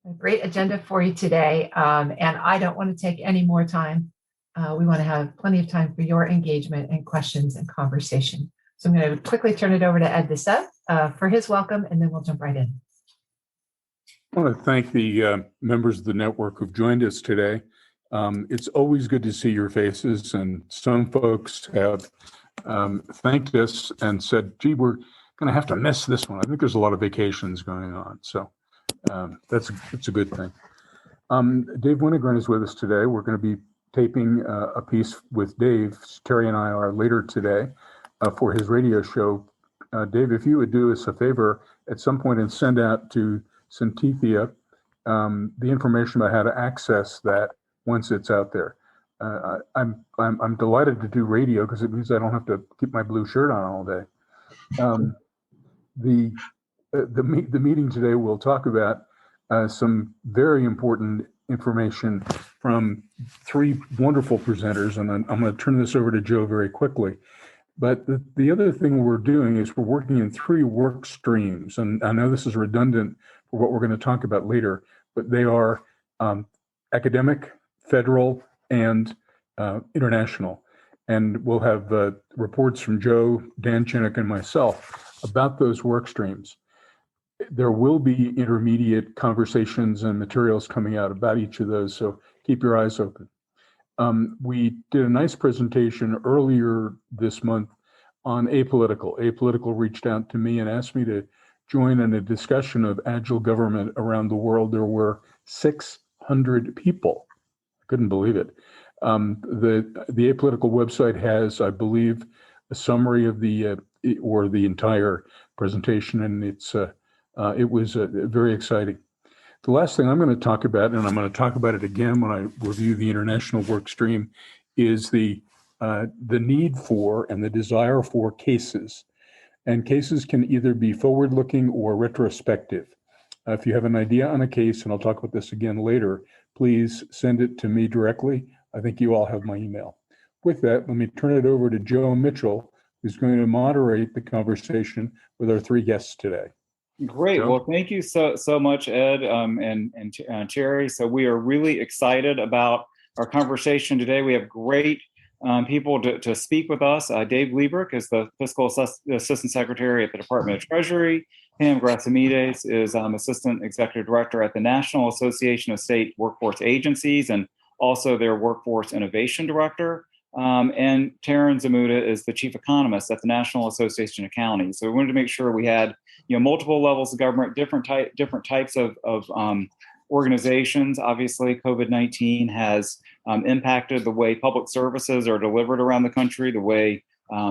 A great agenda for you today, and I don't want to take any more time. We want to have plenty of time for your engagement and questions and conversation. So I'm going to quickly turn it over to Ed DeSeth for his welcome, and then we'll jump right in. I want to thank the members of the network who've joined us today. It's always good to see your faces, and some folks have thanked us and said, gee, we're going to have to miss this one. I think there's a lot of vacations going on, so that's a good thing. Dave Winogrand is with us today. We're going to be taping a piece with Dave. Terry and I are later today for his radio show. Dave, if you would do us a favor at some point and send out to Centethia the information about how to access that once it's out there. I'm delighted to do radio because it means I don't have to keep my blue shirt on all day. The meeting today will talk about some very important information from three wonderful presenters, and I'm going to turn this over to Joe very quickly. But the other thing we're doing is we're working in three work streams, and I know this is redundant for what we're going to talk about later, but they are academic, federal, and international. And we'll have reports from Joe, Dan Chinook, and myself about those work streams. There will be intermediate conversations and materials coming out about each of those, so keep your eyes open. We did a nice presentation earlier this month on apolitical. Apolitical reached out to me and asked me to join in a discussion of agile government around the world. There were 600 people. I couldn't believe it. The apolitical website has, I believe, a summary of the entire presentation, and it was very exciting. The last thing I'm going to talk about, and I'm going to talk about it again when I review the international work stream, is the need for and the desire for cases. And cases can either be forward-looking or retrospective. If you have an idea on a case, and I'll talk about this again later, please send it to me directly. I think you all have my email. With that, let me turn it over to Joe Mitchell, who's going to moderate the conversation with our three guests today. Great. Joe? Well, thank you so much, Ed and Terry. So we are really excited about our conversation today. We have great people to speak with us. Dave Lebryk is the Fiscal Assistant Secretary at the Department of Treasury. Pam Gerassimides is Assistant Executive Director at the National Association of State Workforce Agencies and also their Workforce Innovation Director. And Teryn Zmuda is the Chief Economist at the National Association of Counties. So we wanted to make sure we had multiple levels of government, different types of organizations. Obviously, COVID-19 has impacted the way public services are delivered around the country, the way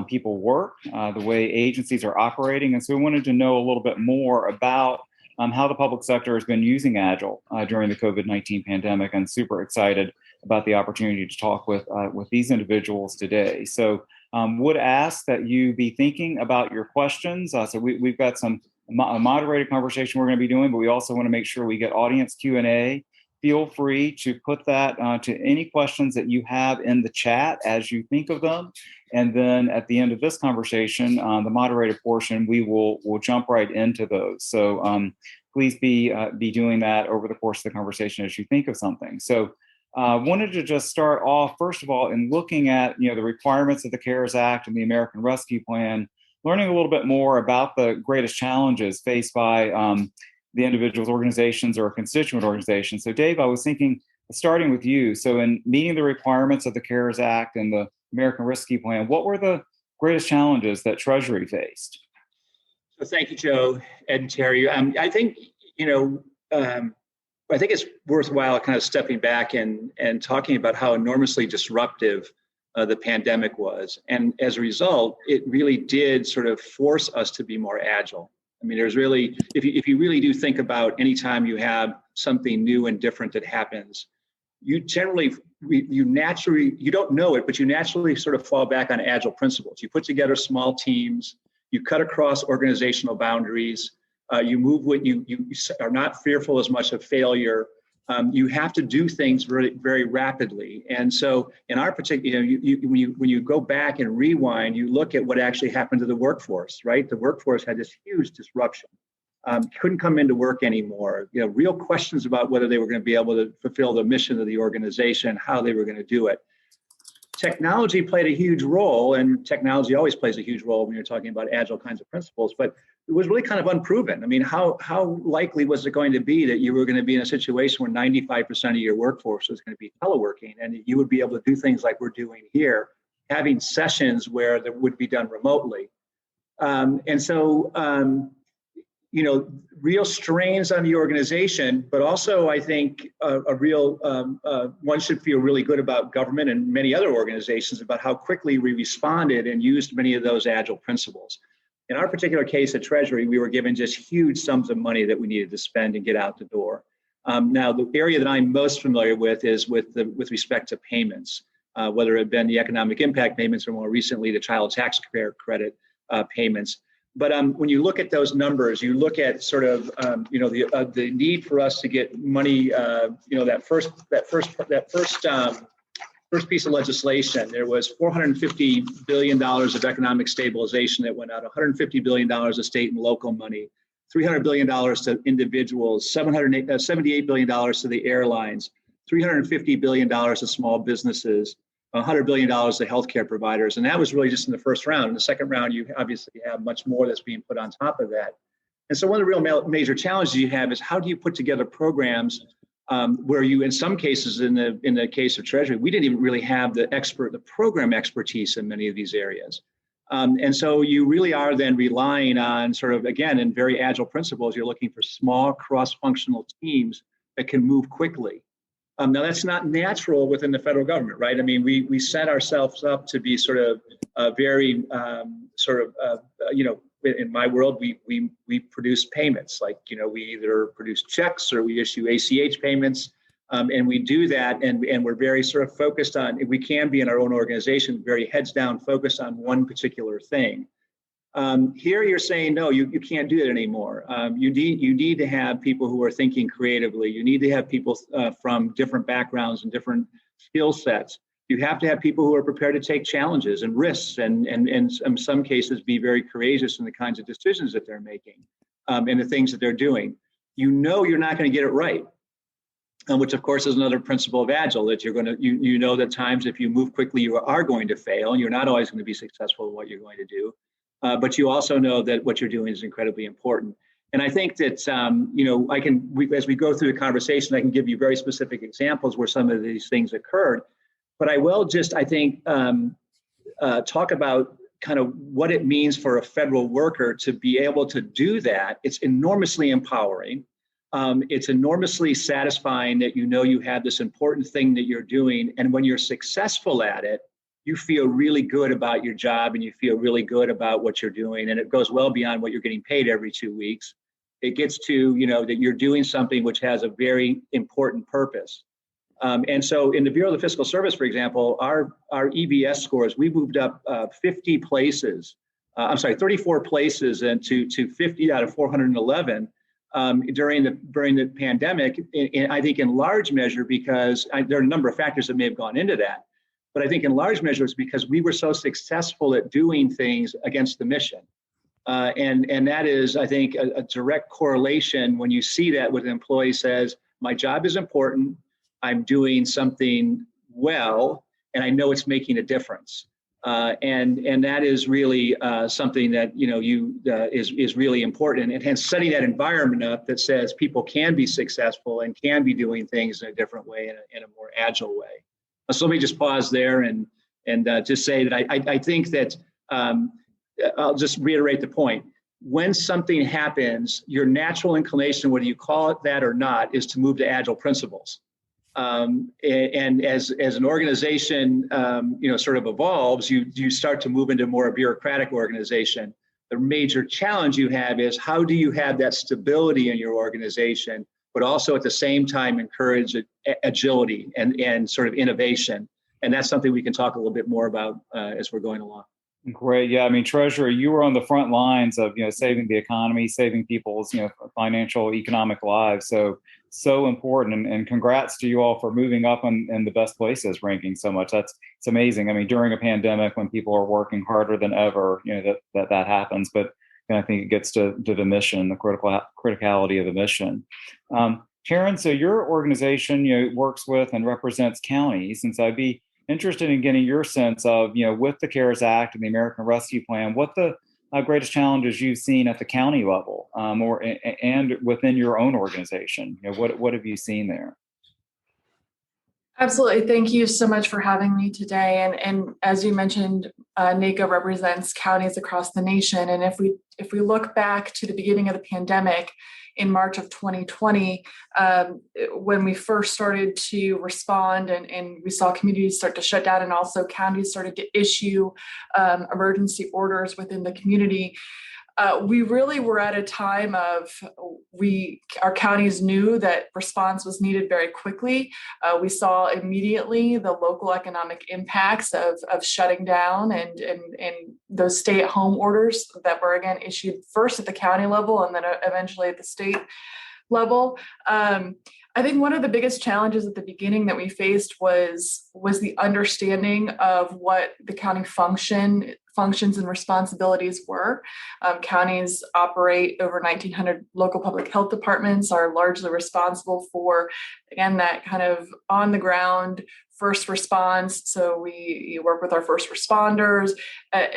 people work, the way agencies are operating. And so we wanted to know a little bit more about how the public sector has been using Agile during the COVID-19 pandemic, and super excited about the opportunity to talk with these individuals today. So would ask that you be thinking about your questions. So we've got a moderated conversation we're going to be doing, but we also want to make sure we get audience Q&A. Feel free to put that to any questions that you have in the chat as you think of them. And then at the end of this conversation, the moderated portion, we'll jump right into those. So please be doing that over the course of the conversation as you think of something. So wanted to just start off, first of all, in looking at the requirements of the CARES Act and the American Rescue Plan, learning a little bit more about the greatest challenges faced by the individuals, organizations, or constituent organizations. So Dave, I was thinking, starting with you, so in meeting the requirements of the CARES Act and the American Rescue Plan, what were the greatest challenges that Treasury faced? So thank you, Joe, Ed, and Terry. I think, I think it's worthwhile kind of stepping back and talking about how enormously disruptive the pandemic was. And as a result, it really did sort of force us to be more agile. I mean, there's really, if you really do think about any time you have something new and different that happens, you generally, you don't know it, but you naturally sort of fall back on agile principles. You put together small teams, you cut across organizational boundaries, you move with, you are not fearful as much of failure. You have to do things very, very rapidly. And so in our particular, when you go back and rewind, you look at what actually happened to the workforce, right? The workforce had this huge disruption. couldn't come into work anymore. Real questions about whether they were going to be able to fulfill the mission of the organization, how they were going to do it. Technology played a huge role, and technology always plays a huge role when you're talking about agile kinds of principles, but it was really kind of unproven. I mean, how likely was it going to be that you were going to be in a situation where 95% of your workforce was going to be teleworking, and you would be able to do things like we're doing here, having sessions where that would be done remotely. Real strains on the organization, but also I think one should feel really good about government and many other organizations about how quickly we responded and used many of those agile principles. In our particular case at Treasury, we were given just huge sums of money that we needed to spend and get out the door. Now, the area that I'm most familiar with is with respect to payments, whether it had been the economic impact payments or more recently the child tax credit payments. But when you look at those numbers, you look at sort of the need for us to get money. That first piece of legislation, there was $450 billion of economic stabilization that went out, $150 billion of state and local money, $300 billion to individuals, $78 billion to the airlines, $350 billion to small businesses, $100 billion to healthcare providers. And that was really just in the first round. In the second round, you obviously have much more that's being put on top of that. And so one of the real major challenges you have is how do you put together programs where you, in some cases, in the case of Treasury, we didn't even really have the program expertise in many of these areas. And so you really are then relying on sort of, again, in very agile principles, you're looking for small cross-functional teams that can move quickly. Now, that's not natural within the federal government, right? I mean, we set ourselves up to be sort of very in my world, we produce payments, like, we either produce checks or we issue ACH payments. And we do that, and we're very sort of focused on, if we can be in our own organization, very heads down, focused on one particular thing. Here you're saying, no, you can't do that anymore. You need to have people who are thinking creatively. You need to have people from different backgrounds and different skill sets. You have to have people who are prepared to take challenges and risks and in some cases be very courageous in the kinds of decisions that they're making and the things that they're doing. You're not going to get it right. Which of course is another principle of Agile, that you're going to, you know that times if you move quickly, you are going to fail, and you're not always going to be successful in what you're going to do. But you also know that what you're doing is incredibly important. And I think that, as we go through the conversation, I can give you very specific examples where some of these things occurred. But I will just, I think, talk about kind of what it means for a federal worker to be able to do that. It's enormously empowering. It's enormously satisfying that you have this important thing that you're doing. And when you're successful at it, you feel really good about your job and you feel really good about what you're doing. And it goes well beyond what you're getting paid every 2 weeks. It gets to, that you're doing something which has a very important purpose. And so in the Bureau of the Fiscal Service, for example, our EBS scores, we moved up 34 places to 50 out of 411 during the pandemic. And I think in large measure because there are a number of factors that may have gone into that. But I think in large measure it's because we were so successful at doing things against the mission. And that is, I think, a direct correlation when you see that when an employee says, my job is important, I'm doing something well, and I know it's making a difference. And that is really something that is really important, and hence setting that environment up that says people can be successful and can be doing things in a different way, in a more agile way. So let me just pause there and just say that I think that I'll just reiterate the point. When something happens, your natural inclination, whether you call it that or not, is to move to agile principles. And as an organization, sort of evolves, you start to move into more a bureaucratic organization. The major challenge you have is how do you have that stability in your organization, but also at the same time encourage agility and sort of innovation. And that's something we can talk a little bit more about as we're going along. Great. Yeah. I mean, Treasurer, you were on the front lines of, saving the economy, saving people's, financial, economic lives. So important. And congrats to you all for moving up in the best places ranking so much. It's amazing. I mean, during a pandemic when people are working harder than ever, that happens. But I think it gets to the mission, the criticality of the mission. Teryn, so your organization, works with and represents counties, and so I'd be interested in getting your sense of, with the CARES Act and the American Rescue Plan, what the greatest challenges you've seen at the county level, and within your own organization. What have you seen there? Absolutely. Thank you so much for having me today. And as you mentioned, NACO represents counties across the nation. And if we look back to the beginning of the pandemic in March of 2020, when we first started to respond and we saw communities start to shut down and also counties started to issue emergency orders within the community, we really were at a time of our counties knew that response was needed very quickly. We saw immediately the local economic impacts of shutting down and those stay-at-home orders that were again issued first at the county level and then eventually at the state level. I think one of the biggest challenges at the beginning that we faced was the understanding of what the county functions and responsibilities were. Counties operate over 1,900 local public health departments, are largely responsible for, again, that kind of on the ground first response. So we work with our first responders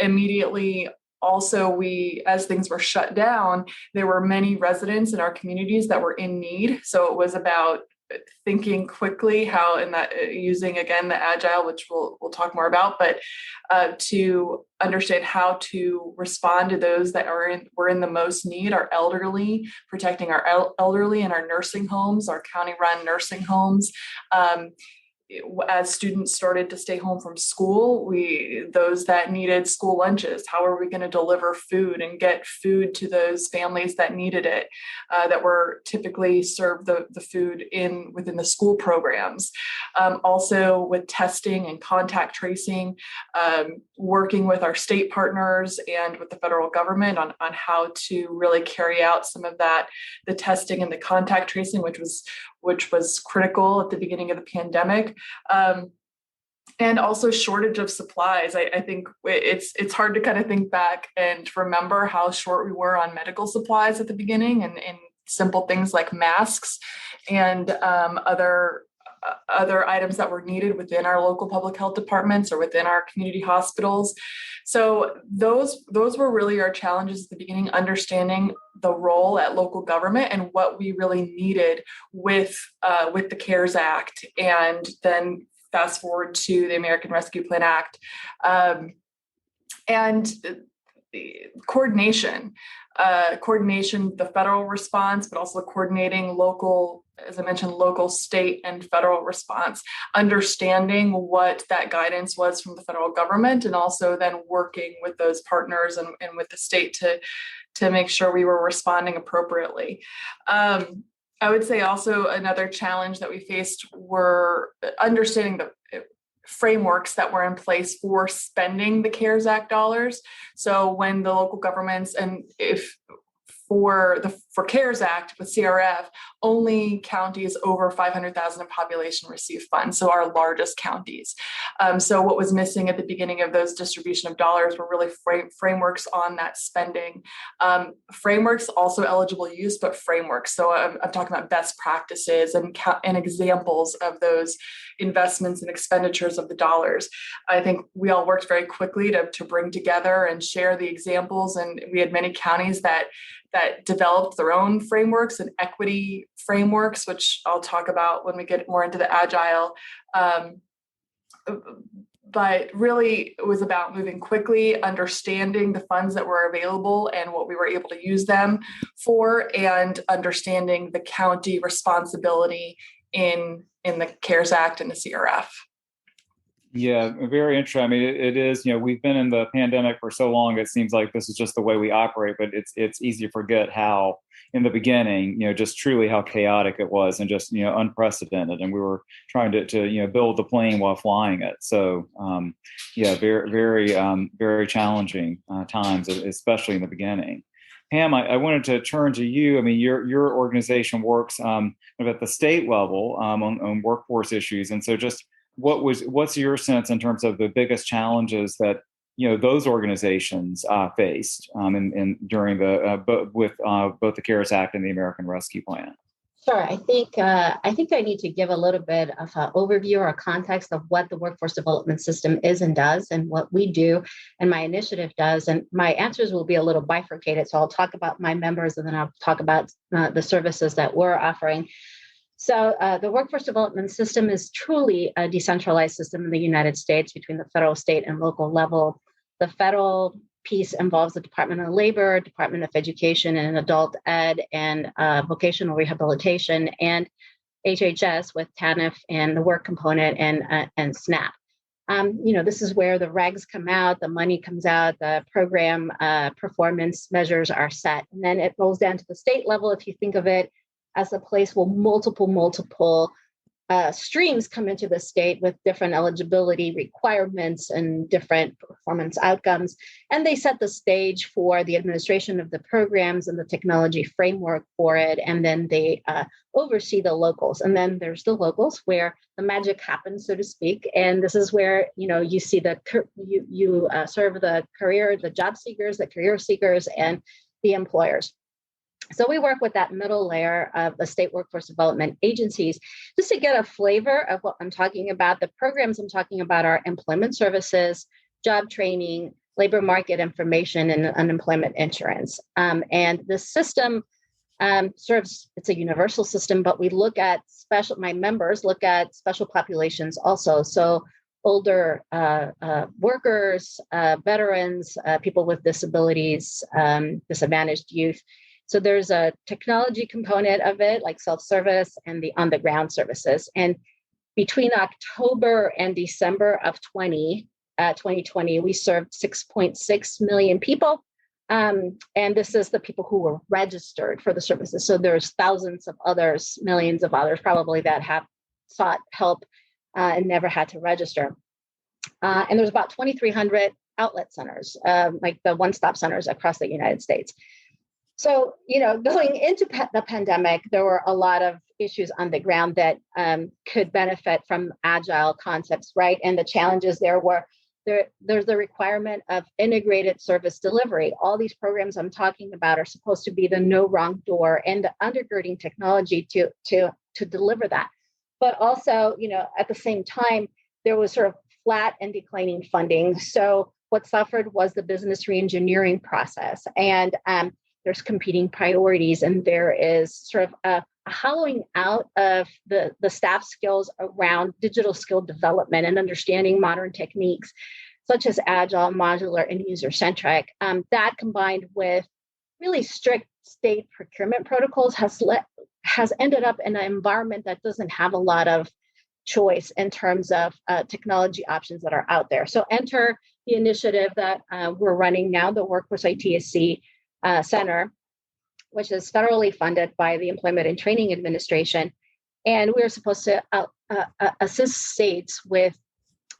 immediately. Also, as things were shut down, there were many residents in our communities that were in need. So it was about thinking quickly how, and that using again the Agile, which we'll talk more about, but to understand how to respond to those that were in the most need, our elderly, protecting our elderly in our nursing homes, our county-run nursing homes. As students started to stay home from school, those that needed school lunches, how are we going to deliver food and get food to those families that needed it, that were typically served the food within the school programs. Also with testing and contact tracing, working with our state partners and with the federal government on how to really carry out some of that, the testing and the contact tracing, which was critical at the beginning of the pandemic. And also shortage of supplies. I think it's hard to kind of think back and remember how short we were on medical supplies at the beginning and simple things like masks and other items that were needed within our local public health departments or within our community hospitals. So those were really our challenges at the beginning, understanding the role at local government and what we really needed with the CARES Act, and then fast forward to the American Rescue Plan Act, and coordination, the federal response, but also coordinating local, as I mentioned, local, state, and federal response, understanding what that guidance was from the federal government, and also then working with those partners and with the state to make sure we were responding appropriately. I would say also another challenge that we faced were understanding the frameworks that were in place for spending the CARES Act dollars. So when the local governments, and for CARES Act with CRF, only counties over 500,000 in population receive funds, so our largest counties. So what was missing at the beginning of those distribution of dollars were really frameworks on that spending. Frameworks, also eligible use, but frameworks. So I'm talking about best practices and examples of those investments and expenditures of the dollars. I think we all worked very quickly to bring together and share the examples, and we had many counties that developed their own frameworks and equity frameworks, which I'll talk about when we get more into the Agile. But really, it was about moving quickly, understanding the funds that were available and what we were able to use them for, and understanding the county responsibility in the CARES Act and the CRF. Yeah, very interesting. I mean, it is, we've been in the pandemic for so long, it seems like this is just the way we operate, but it's easy to forget how in the beginning, just truly how chaotic it was and just, unprecedented. And we were trying to build the plane while flying it. So, very, very, very challenging times, especially in the beginning. Pam, I wanted to turn to you. I mean, your organization works at the state level on workforce issues. And so just what's your sense in terms of the biggest challenges that those organizations faced during with both the CARES Act and the American Rescue Plan? Sure. I think I need to give a little bit of an overview or a context of what the workforce development system is and does, and what we do, and my initiative does. And my answers will be a little bifurcated. So I'll talk about my members, and then I'll talk about the services that we're offering. So the workforce development system is truly a decentralized system in the United States between the federal, state, and local level. The federal piece involves the Department of Labor, Department of Education and Adult Ed, and Vocational Rehabilitation, and HHS with TANF and the work component, and SNAP. This is where the regs come out, the money comes out, the program performance measures are set. And then it rolls down to the state level, if you think of it as a place where multiple streams come into the state with different eligibility requirements and different performance outcomes. And they set the stage for the administration of the programs and the technology framework for it. And then they oversee the locals. And then there's the locals where the magic happens, so to speak. And this is where, you see you serve the job seekers, the career seekers, and the employers. So we work with that middle layer of the state workforce development agencies just to get a flavor of what I'm talking about. The programs I'm talking about are employment services, job training, labor market information, and unemployment insurance. And the system it's a universal system, but we look at my members look at special populations also. So older workers, veterans, people with disabilities, disadvantaged youth. So there's a technology component of it, like self-service, and the on-the-ground services. And between October and December of 2020, we served 6.6 million people. And this is the people who were registered for the services. So there's thousands of others, millions of others probably that have sought help and never had to register. And there's about 2,300 outlet centers, like the one-stop centers across the United States. So, going into the pandemic, there were a lot of issues on the ground that could benefit from Agile concepts, right? And the challenges there were, there's the requirement of integrated service delivery. All these programs I'm talking about are supposed to be the no wrong door and the undergirding technology to deliver that. But also, at the same time, there was sort of flat and declining funding. So what suffered was the business reengineering process. And there's competing priorities, and there is sort of a hollowing out of the staff skills around digital skill development and understanding modern techniques such as Agile, modular, and user-centric. That combined with really strict state procurement protocols has ended up in an environment that doesn't have a lot of choice in terms of technology options that are out there. So enter the initiative that we're running now, the Workforce ITSC Center, which is federally funded by the Employment and Training Administration. And we're supposed to assist states with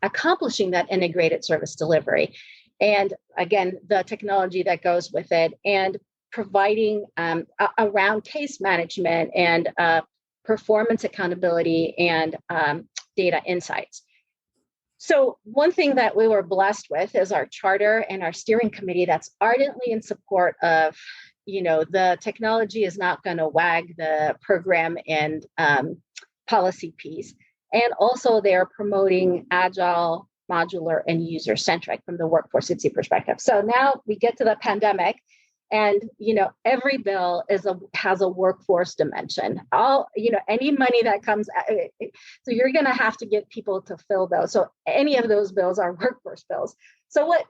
accomplishing that integrated service delivery. And again, the technology that goes with it, and providing around case management and performance accountability and data insights. So one thing that we were blessed with is our charter and our steering committee that's ardently in support of, the technology is not going to wag the program and policy piece. And also they're promoting Agile, modular, and user-centric from the workforce ITSC perspective. So now we get to the pandemic, and every bill has a workforce dimension. Any money that comes, so you're going to have to get people to fill those. So any of those bills are workforce bills. So what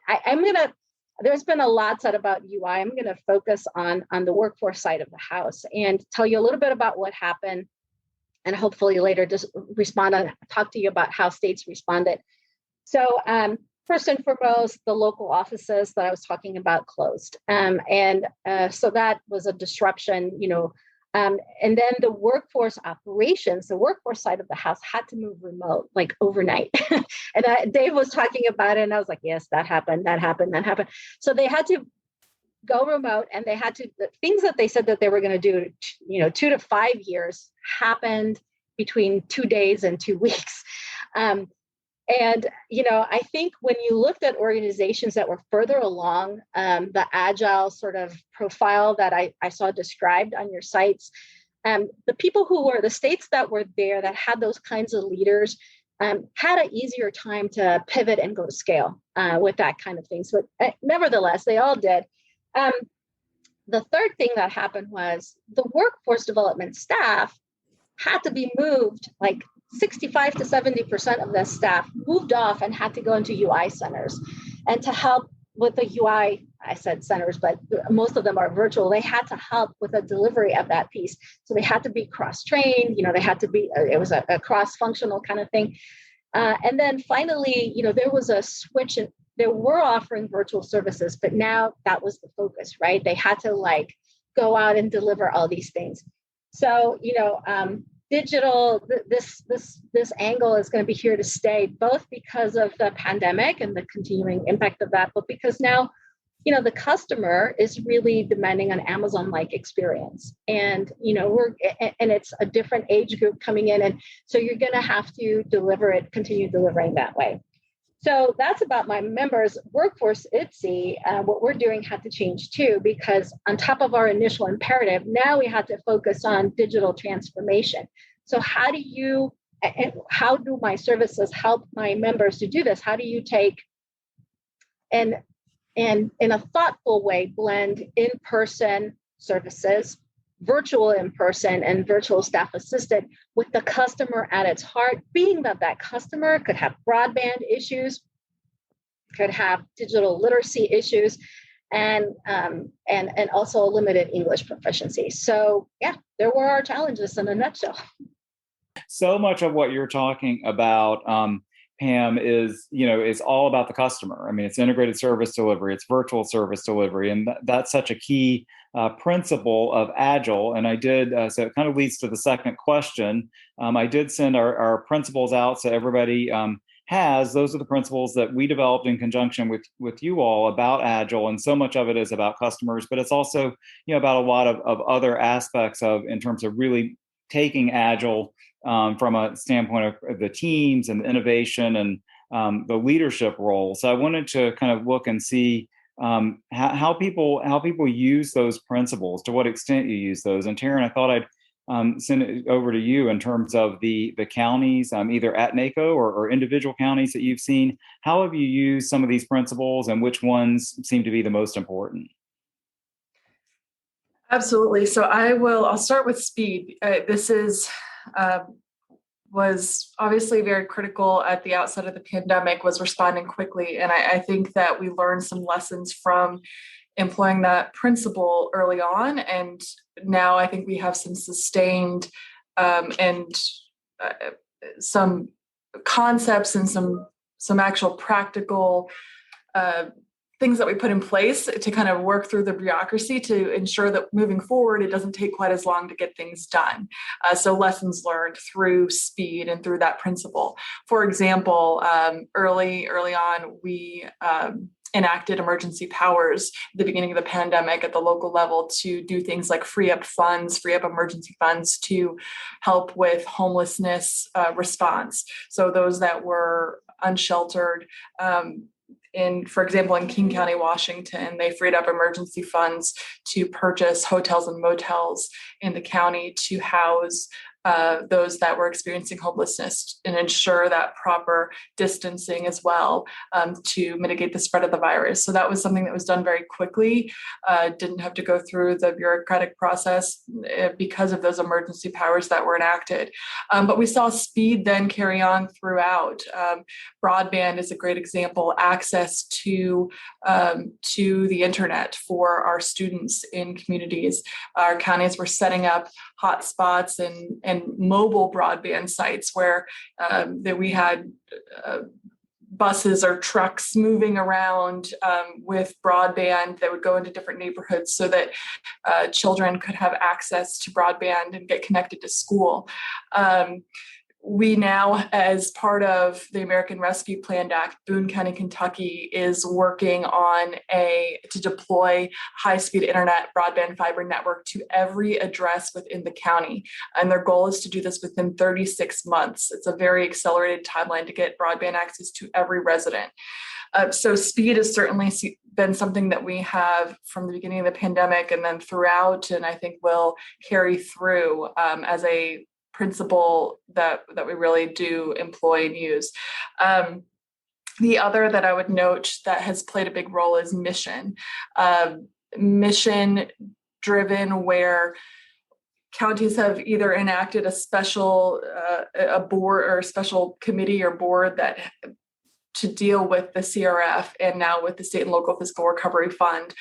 there's been a lot said about UI. I'm going to focus on the workforce side of the house and tell you a little bit about what happened, and hopefully later just talk to you about how states responded. So first and foremost, the local offices that I was talking about closed. So that was a disruption, and then the workforce operations, the workforce side of the house had to move remote like overnight. And Dave was talking about it, and I was like, yes, that happened. So they had to go remote, and the things that they said that they were going to do, 2 to 5 years happened between 2 days and 2 weeks. And, I think when you looked at organizations that were further along, the Agile sort of profile that I saw described on your sites, the people who were the states that were there that had those kinds of leaders had an easier time to pivot and go to scale with that kind of thing. So nevertheless, they all did. The third thing that happened was the workforce development staff had to be moved, like 65 to 70% of the staff moved off and had to go into UI centers. And to help with the UI, I said centers, but most of them are virtual. They had to help with the delivery of that piece. So they had to be cross-trained, they had to be, it was a cross-functional kind of thing. And then finally, there was a switch and they were offering virtual services, but now that was the focus, right? They had to go out and deliver all these things. So, digital, this angle is going to be here to stay, both because of the pandemic and the continuing impact of that, but because now, the customer is really demanding an Amazon-like experience, and and it's a different age group coming in, and so you're going to have to continue delivering that way. So that's about my members. Workforce ITSE, what we're doing had to change too, because on top of our initial imperative, now we had to focus on digital transformation. So how do my services help my members to do this? How do you take and in a thoughtful way, blend in-person services, virtual in-person, and virtual staff assisted with the customer at its heart, being that customer could have broadband issues, could have digital literacy issues, and also limited English proficiency. So yeah, there were our challenges in a nutshell. So much of what you're talking about, Pam, is all about the customer. I mean, it's integrated service delivery, it's virtual service delivery, and that's such a key principle of Agile. And I did, so it kind of leads to the second question. I did send our principles out, so everybody has. Those are the principles that we developed in conjunction with you all about Agile, and so much of it is about customers, but it's also about a lot of other aspects in terms of really taking Agile from a standpoint of the teams and the innovation and the leadership role. So I wanted to kind of look and see how people use those principles, to what extent you use those. And Teryn, I thought I'd send it over to you in terms of the counties, either at NACO or individual counties that you've seen. How have you used some of these principles, and which ones seem to be the most important? Absolutely. So I'll start with speed. This was obviously very critical at the outset of the pandemic, was responding quickly. And I think that we learned some lessons from employing that principle early on. And now I think we have some sustained and some concepts and some actual practical things that we put in place to kind of work through the bureaucracy to ensure that moving forward, it doesn't take quite as long to get things done. So lessons learned through speed and through that principle. For example, early on, we enacted emergency powers at the beginning of the pandemic at the local level to do things like free up emergency funds to help with homelessness response. So those that were unsheltered, for example, in King County, Washington, they freed up emergency funds to purchase hotels and motels in the county to house those that were experiencing homelessness and ensure that proper distancing as well to mitigate the spread of the virus. So that was something that was done very quickly, didn't have to go through the bureaucratic process because of those emergency powers that were enacted. But we saw speed then carry on throughout. Broadband is a great example, access to the internet for our students in communities. Our counties were setting up hotspots and mobile broadband sites where that we had buses or trucks moving around with broadband that would go into different neighborhoods so that children could have access to broadband and get connected to school. we now, as part of the American Rescue Plan Act, Boone County, Kentucky is working on to deploy high-speed internet broadband fiber network to every address within the county. And their goal is to do this within 36 months. It's a very accelerated timeline to get broadband access to every resident. So speed has certainly been something that we have from the beginning of the pandemic and then throughout, and I think will carry through as a principle that we really do employ and use. The other that I would note that has played a big role is mission. Mission driven, where counties have either enacted a special a board or a special committee or board that to deal with the CRF and now with the state and local fiscal recovery fund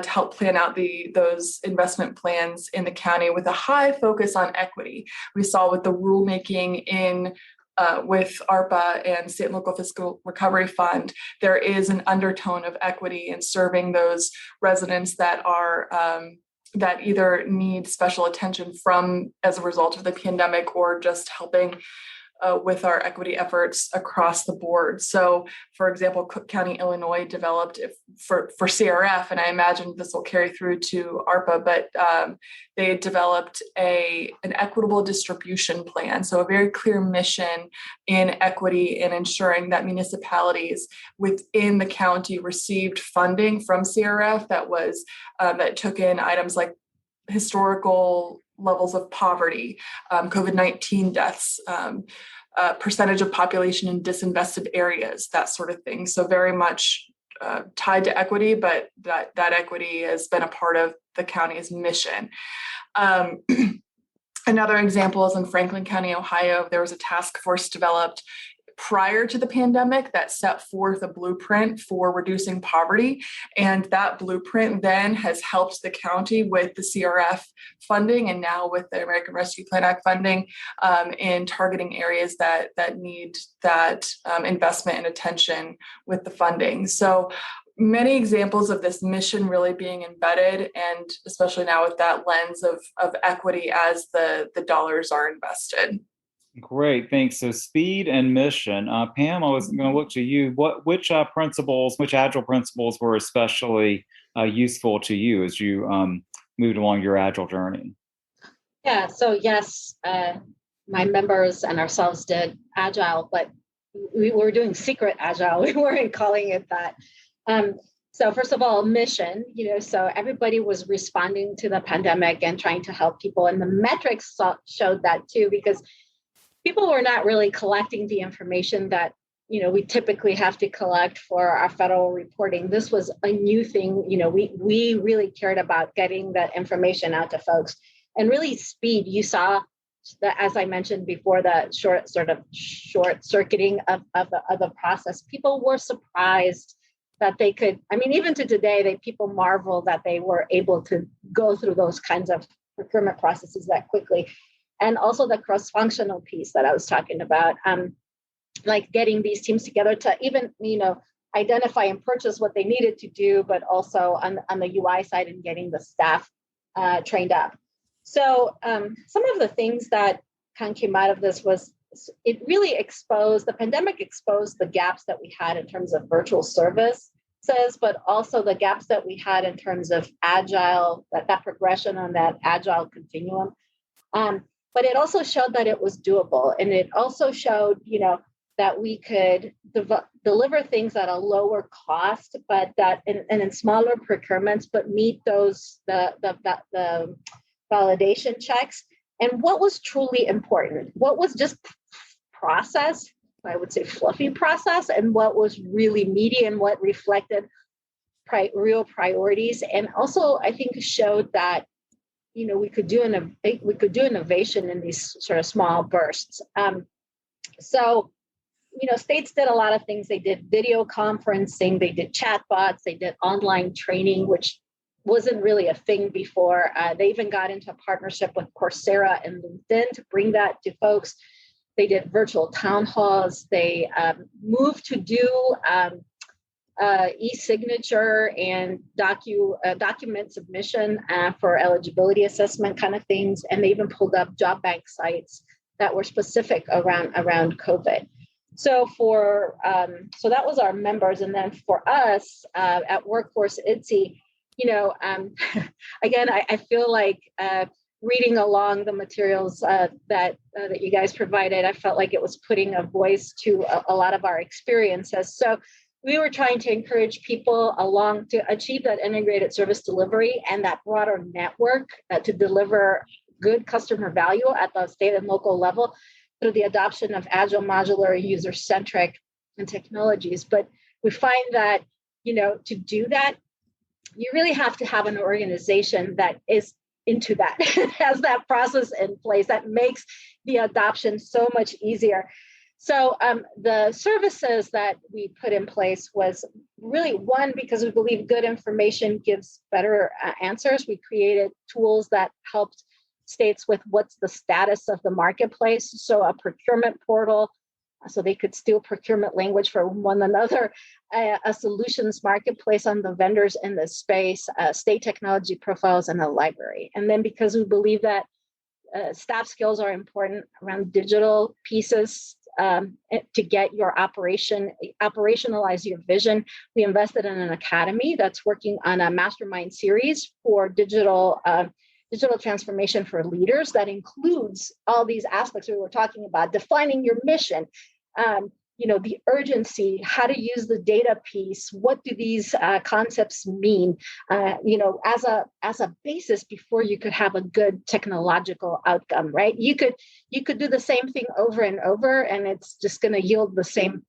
to help plan out those investment plans in the county with a high focus on equity. We saw with the rulemaking with ARPA and state and local fiscal recovery fund, there is an undertone of equity in serving those residents that are that either need special attention from as a result of the pandemic or just helping with our equity efforts across the board. So, for example, Cook County, Illinois developed for CRF, and I imagine this will carry through to ARPA, but they developed an equitable distribution plan. So a very clear mission in equity and ensuring that municipalities within the county received funding from CRF that took in items like historical levels of poverty, COVID-19 deaths, percentage of population in disinvested areas, that sort of thing. So very much tied to equity, but that equity has been a part of the county's mission. Another example is in Franklin County, Ohio. There was a task force developed prior to the pandemic that set forth a blueprint for reducing poverty. And that blueprint then has helped the county with the CRF funding and now with the American Rescue Plan Act funding in targeting areas that need that investment and attention with the funding. So many examples of this mission really being embedded, and especially now with that lens of equity as the dollars are invested. Great, thanks. So speed and mission. Pam, I was going to look to you. Which Agile principles were especially useful to you as you moved along your Agile journey? Yeah, so yes, my members and ourselves did Agile, but we were doing secret Agile. We weren't calling it that. So first of all, mission, so everybody was responding to the pandemic and trying to help people. And the metrics showed that too, because people were not really collecting the information that, we typically have to collect for our federal reporting. This was a new thing. We really cared about getting that information out to folks, and really speed. You saw that, as I mentioned before, the short circuiting of the process. People were surprised that they could, even to today, people marvel that they were able to go through those kinds of procurement processes that quickly. And also the cross-functional piece that I was talking about, like getting these teams together to even, identify and purchase what they needed to do, but also on the UI side and getting the staff trained up. So some of the things that kind of came out of this was it really the pandemic exposed the gaps that we had in terms of virtual services, but also the gaps that we had in terms of Agile, that progression on that Agile continuum. But it also showed that it was doable. And it also showed, that we could deliver things at a lower cost, but that in smaller procurements, but meet the validation checks. And what was truly important, what was just process, I would say fluffy process, and what was really meaty and what reflected real priorities. And also, I think showed that we could do innovation in these sort of small bursts. So, states did a lot of things. They did video conferencing, they did chatbots, they did online training, which wasn't really a thing before. They even got into a partnership with Coursera and LinkedIn to bring that to folks. They did virtual town halls. They moved to do e-signature and document submission for eligibility assessment kind of things. And they even pulled up job bank sites that were specific around COVID. So so that was our members, and then for us at Workforce ITSE, again, I feel like reading along the materials that you guys provided, I felt like it was putting a voice to a lot of our experiences. So we were trying to encourage people along to achieve that integrated service delivery and that broader network to deliver good customer value at the state and local level through the adoption of agile, modular, user-centric and technologies. But we find that, to do that, you really have to have an organization that is into that, has that process in place that makes the adoption so much easier. So the services that we put in place was really, one, because we believe good information gives better answers. We created tools that helped states with what's the status of the marketplace. So a procurement portal, so they could steal procurement language from one another, a solutions marketplace on the vendors in the space, state technology profiles, and a library. And then because we believe that staff skills are important around digital pieces to get your operationalize your vision, we invested in an academy that's working on a mastermind series for digital transformation for leaders that includes all these aspects we were talking about, defining your mission, the urgency, how to use the data piece, what do these concepts mean, as a basis before you could have a good technological outcome, right? You could do the same thing over and over, and it's just going to yield the same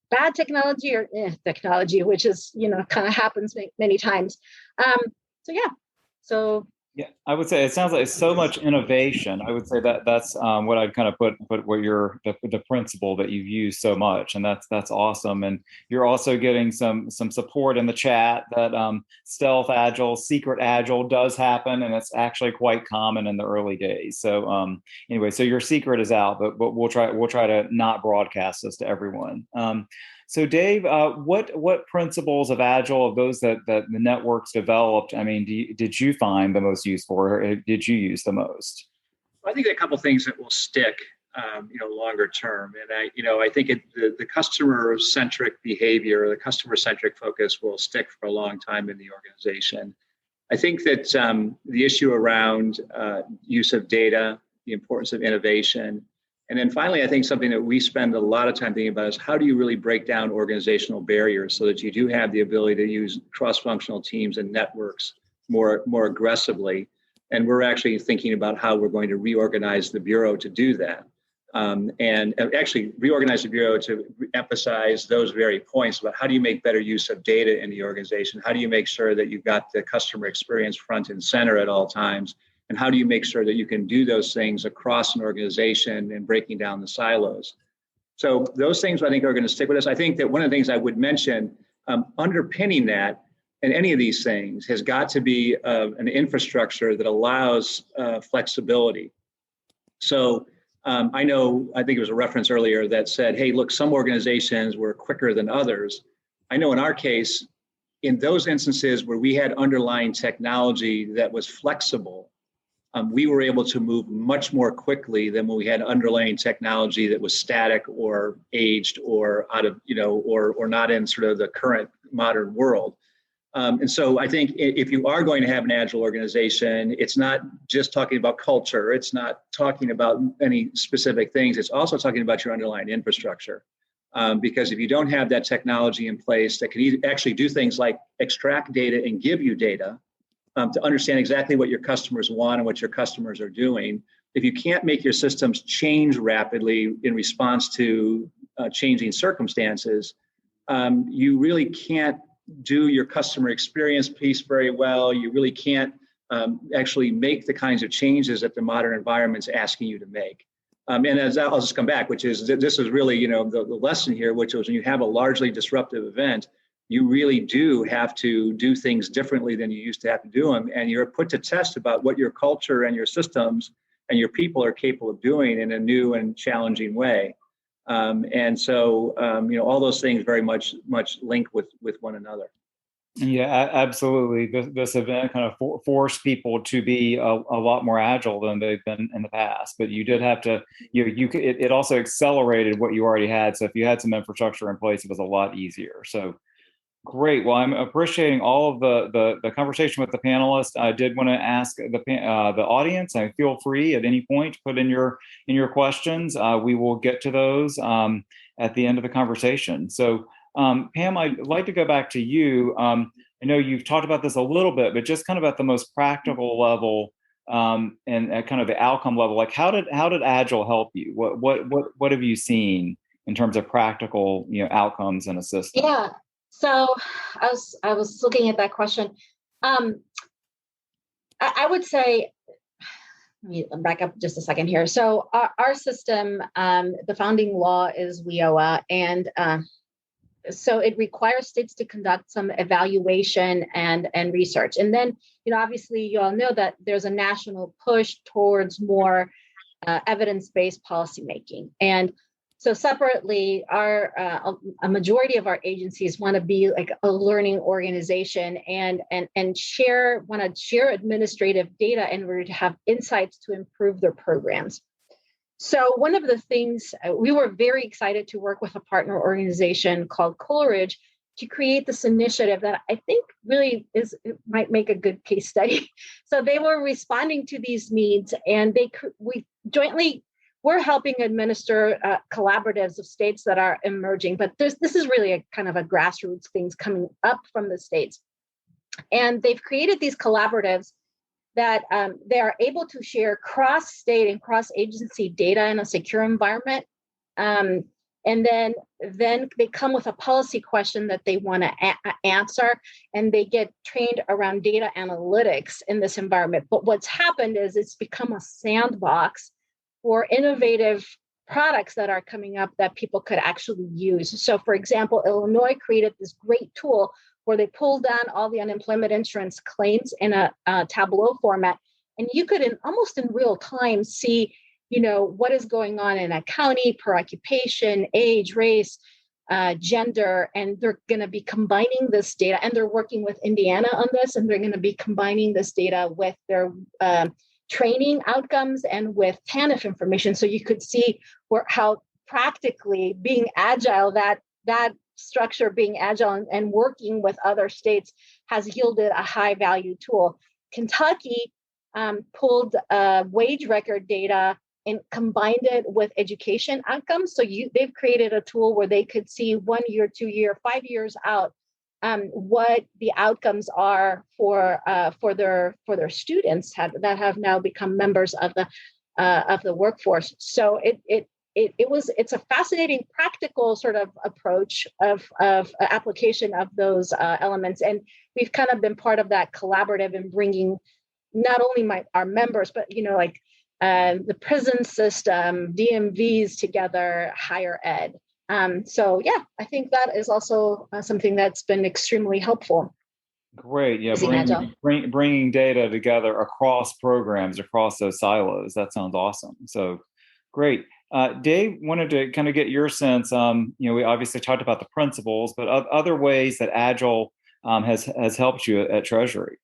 bad technology or technology, which is, kind of happens many times. Yeah, I would say it sounds like so much innovation. I would say that's what I'd kind of put what the principle that you've used so much, and that's awesome. And you're also getting some support in the chat that stealth agile, secret agile does happen, and it's actually quite common in the early days. So anyway, so your secret is out, but we'll try to not broadcast this to everyone. So Dave, what principles of Agile, of those that the networks developed, did you find the most useful, or did you use the most? I think there are a couple of things that will stick, longer term. And I think the customer-centric behavior, the customer-centric focus will stick for a long time in the organization. I think that the issue around use of data, the importance of innovation, and then finally, I think something that we spend a lot of time thinking about is how do you really break down organizational barriers so that you do have the ability to use cross-functional teams and networks more aggressively. And we're actually thinking about how we're going to reorganize the Bureau to do that. And actually reorganize the Bureau to emphasize those very points about how do you make better use of data in the organization? How do you make sure that you've got the customer experience front and center at all times? And how do you make sure that you can do those things across an organization and breaking down the silos? So those things I think are going to stick with us. I think that one of the things I would mention, underpinning that and any of these things has got to be an infrastructure that allows flexibility. So I think it was a reference earlier that said, hey, look, some organizations were quicker than others. I know in our case, in those instances where we had underlying technology that was flexible, we were able to move much more quickly than when we had underlying technology that was static or aged or out of, or not in sort of the current modern world. And so I think if you are going to have an agile organization, it's not just talking about culture. It's not talking about any specific things. It's also talking about your underlying infrastructure. Because if you don't have that technology in place that can actually do things like extract data and give you data, to understand exactly what your customers want and what your customers are doing. If you can't make your systems change rapidly in response to changing circumstances, you really can't do your customer experience piece very well. You really can't actually make the kinds of changes that the modern environment's asking you to make. And as I'll just come back, which is this is really, the lesson here, which was when you have a largely disruptive event, you really do have to do things differently than you used to have to do them. And you're put to test about what your culture and your systems and your people are capable of doing in a new and challenging way. And so, all those things very much link with one another. Yeah, absolutely. This event kind of forced people to be a lot more agile than they've been in the past. But you did have to, it also accelerated what you already had. So if you had some infrastructure in place, it was a lot easier. So great. Well, I'm appreciating all of the conversation with the panelists. I did want to ask the audience. I feel free at any point to put in your questions. We will get to those at the end of the conversation. So. Pam, I'd like to go back to you. I know you've talked about this a little bit, but just kind of at the most practical level and at kind of the outcome level, like how did Agile help you? What have you seen in terms of practical outcomes in a system? Yeah. So I was looking at that question. I would say, let me back up just a second here. So our system, the founding law is WIOA, and so it requires states to conduct some evaluation and research. And then, obviously you all know that there's a national push towards more evidence-based policymaking. And so separately, a majority of our agencies want to be like a learning organization and want to share administrative data in order to have insights to improve their programs. So one of the things, we were very excited to work with a partner organization called Coleridge to create this initiative that I think really might make a good case study. So they were responding to these needs, and we're helping administer collaboratives of states that are emerging, but this is really a kind of a grassroots things coming up from the states. And they've created these collaboratives that they are able to share cross-state and cross-agency data in a secure environment. And then they come with a policy question that they want to answer, and they get trained around data analytics in this environment. But what's happened is it's become a sandbox for innovative products that are coming up that people could actually use. So for example, Illinois created this great tool where they pull down all the unemployment insurance claims in a Tableau format. And you could almost in real time see, what is going on in a county per occupation, age, race, gender, and they're going to be combining this data, and they're working with Indiana on this, and they're going to be combining this data with their training outcomes and with TANF information. So you could see how practically being agile, that structure being agile and working with other states has yielded a high value tool. Kentucky pulled wage record data and combined it with education outcomes. So they've created a tool where they could see 1 year, 2 year, 5 years out what the outcomes are for their students that have now become members of the workforce. So it's a fascinating practical sort of approach of application of those elements, and we've kind of been part of that collaborative in bringing not only our members, but the prison system, DMVs together, higher ed. So yeah, I think that is also something that's been extremely helpful. Great, yeah, bringing data together across programs, across those silos. That sounds awesome. So great. Dave, wanted to kind of get your sense. We obviously talked about the principles, but other ways that Agile has helped you at Treasury.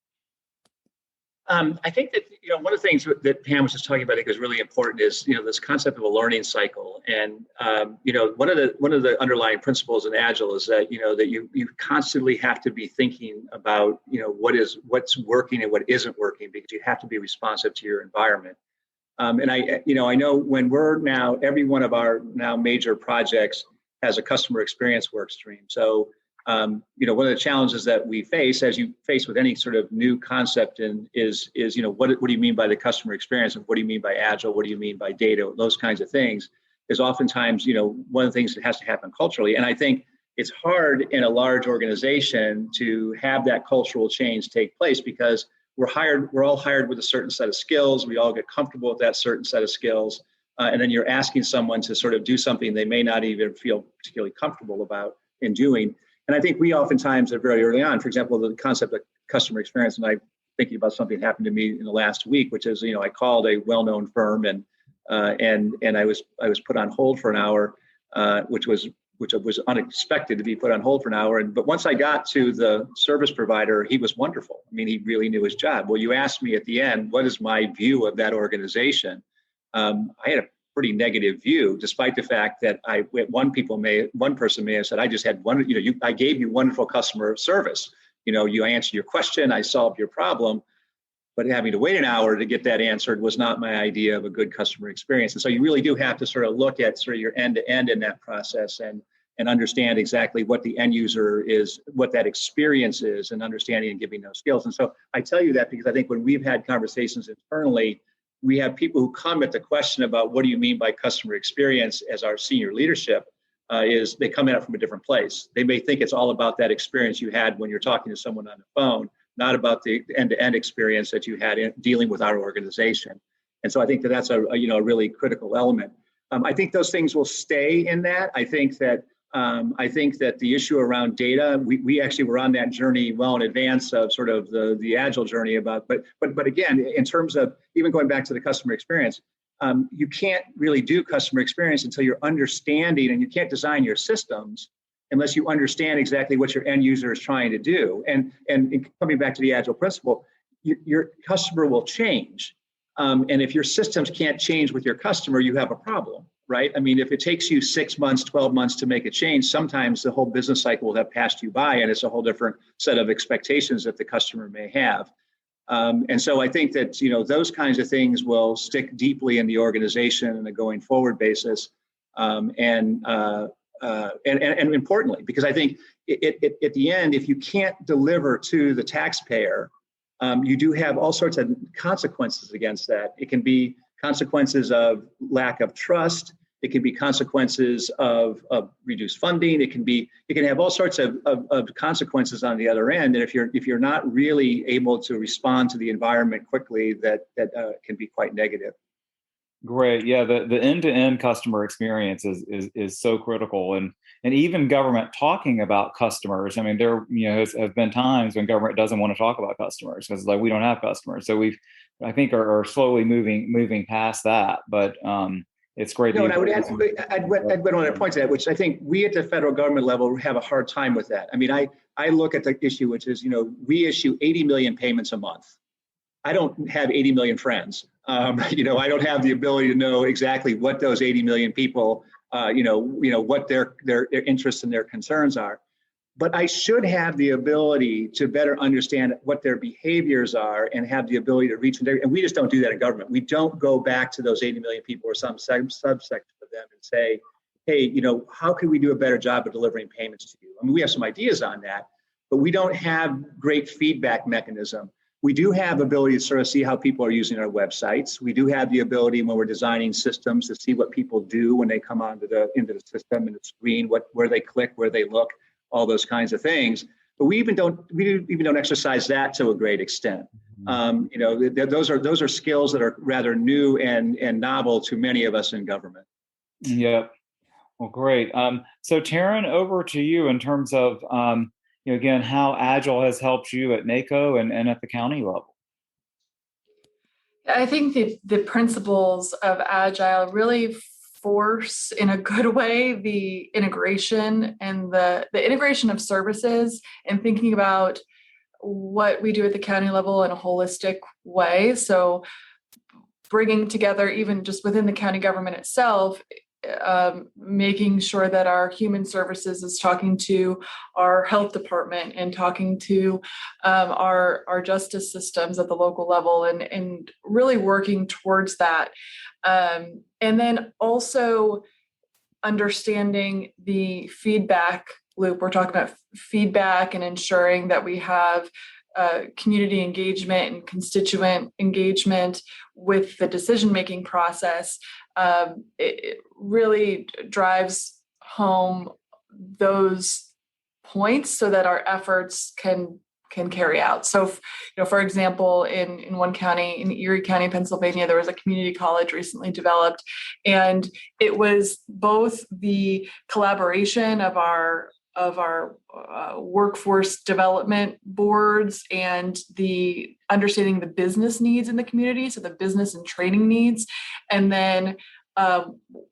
I think that one of the things that Pam was just talking about, I think, is really important is this concept of a learning cycle. And one of the underlying principles in Agile is that that you constantly have to be thinking about what's working and what isn't working, because you have to be responsive to your environment. And I know when we're now, every one of our now major projects has a customer experience work stream. So, one of the challenges that we face, as you face with any sort of new concept, is what do you mean by the customer experience, and what do you mean by Agile? What do you mean by data? Those kinds of things is oftentimes, one of the things that has to happen culturally. And I think it's hard in a large organization to have that cultural change take place, because we're all hired with a certain set of skills. We all get comfortable with that certain set of skills. And then you're asking someone to sort of do something they may not even feel particularly comfortable about in doing. And I think we oftentimes are very early on, for example, the concept of customer experience. And I'm thinking about something that happened to me in the last week, which is, I called a well-known firm and I was put on hold for an hour, which was which was unexpected to be put on hold for an hour. But once I got to the service provider, he was wonderful. I mean, he really knew his job. Well, you asked me at the end, what is my view of that organization? I had a pretty negative view, despite the fact that one person may have said, I just had I gave you wonderful customer service. You answered your question, I solved your problem. But having to wait an hour to get that answered was not my idea of a good customer experience. And so you really do have to sort of look at sort of your end to end in that process and understand exactly what the end user is, what that experience is, and understanding and giving those skills. And so I tell you that because I think when we've had conversations internally, we have people who come at the question about what do you mean by customer experience as our senior leadership, is they come at it from a different place. They may think it's all about that experience you had when you're talking to someone on the phone, not about the end-to-end experience that you had in dealing with our organization. And so I think that's a really critical element. I think those things will stay in that. I think that the issue around data, we actually were on that journey well in advance of sort of the Agile journey but again, in terms of even going back to the customer experience, you can't really do customer experience until you're understanding, and you can't design your systems unless you understand exactly what your end user is trying to do. And coming back to the Agile principle, your customer will change. And if your systems can't change with your customer, you have a problem, right? I mean, if it takes you 6 months, 12 months to make a change, sometimes the whole business cycle will have passed you by, and it's a whole different set of expectations that the customer may have. And so I think that, those kinds of things will stick deeply in the organization on a going forward basis. And importantly, because I think at the end, if you can't deliver to the taxpayer, you do have all sorts of consequences against that. It can be consequences of lack of trust. It can be consequences of reduced funding. It can have all sorts of consequences on the other end. And if you're not really able to respond to the environment quickly, that can be quite negative. Great. Yeah, the end-to-end customer experience is so critical, and even government talking about customers. I mean, there have been times when government doesn't want to talk about customers because we don't have customers. So I think are slowly moving past that. But it's great. And I would add, I'd want to point to that, which I think we at the federal government level have a hard time with that. I mean, I look at the issue, which is, we issue 80 million payments a month. I don't have 80 million friends. I don't have the ability to know exactly what those 80 million people, what their interests and their concerns are. But I should have the ability to better understand what their behaviors are and have the ability to reach them. And we just don't do that in government. We don't go back to those 80 million people or some subsection of them and say, hey, how can we do a better job of delivering payments to you? I mean, we have some ideas on that, but we don't have great feedback mechanism. We do have ability to sort of see how people are using our websites. We do have the ability when we're designing systems to see what people do when they come into the system and the screen, where they click, where they look, all those kinds of things. But we even don't exercise that to a great extent. Those are skills that are rather new and novel to many of us in government. Yeah. Well, great. So Teryn, over to you in terms of again, how Agile has helped you at NACO and at the county level. I think the principles of Agile really force, in a good way, the integration and the integration of services and thinking about what we do at the county level in a holistic way. So bringing together, even just within the county government itself, making sure that our human services is talking to our health department and talking to our justice systems at the local level and really working towards that. And then also understanding the feedback loop. We're talking about feedback and ensuring that we have community engagement and constituent engagement with the decision-making process. It really drives home those points so that our efforts can carry out. So, for example, in one county, in Erie County, Pennsylvania, there was a community college recently developed, and it was both the collaboration of our workforce development boards and the understanding the business needs in the community, so the business and training needs, and then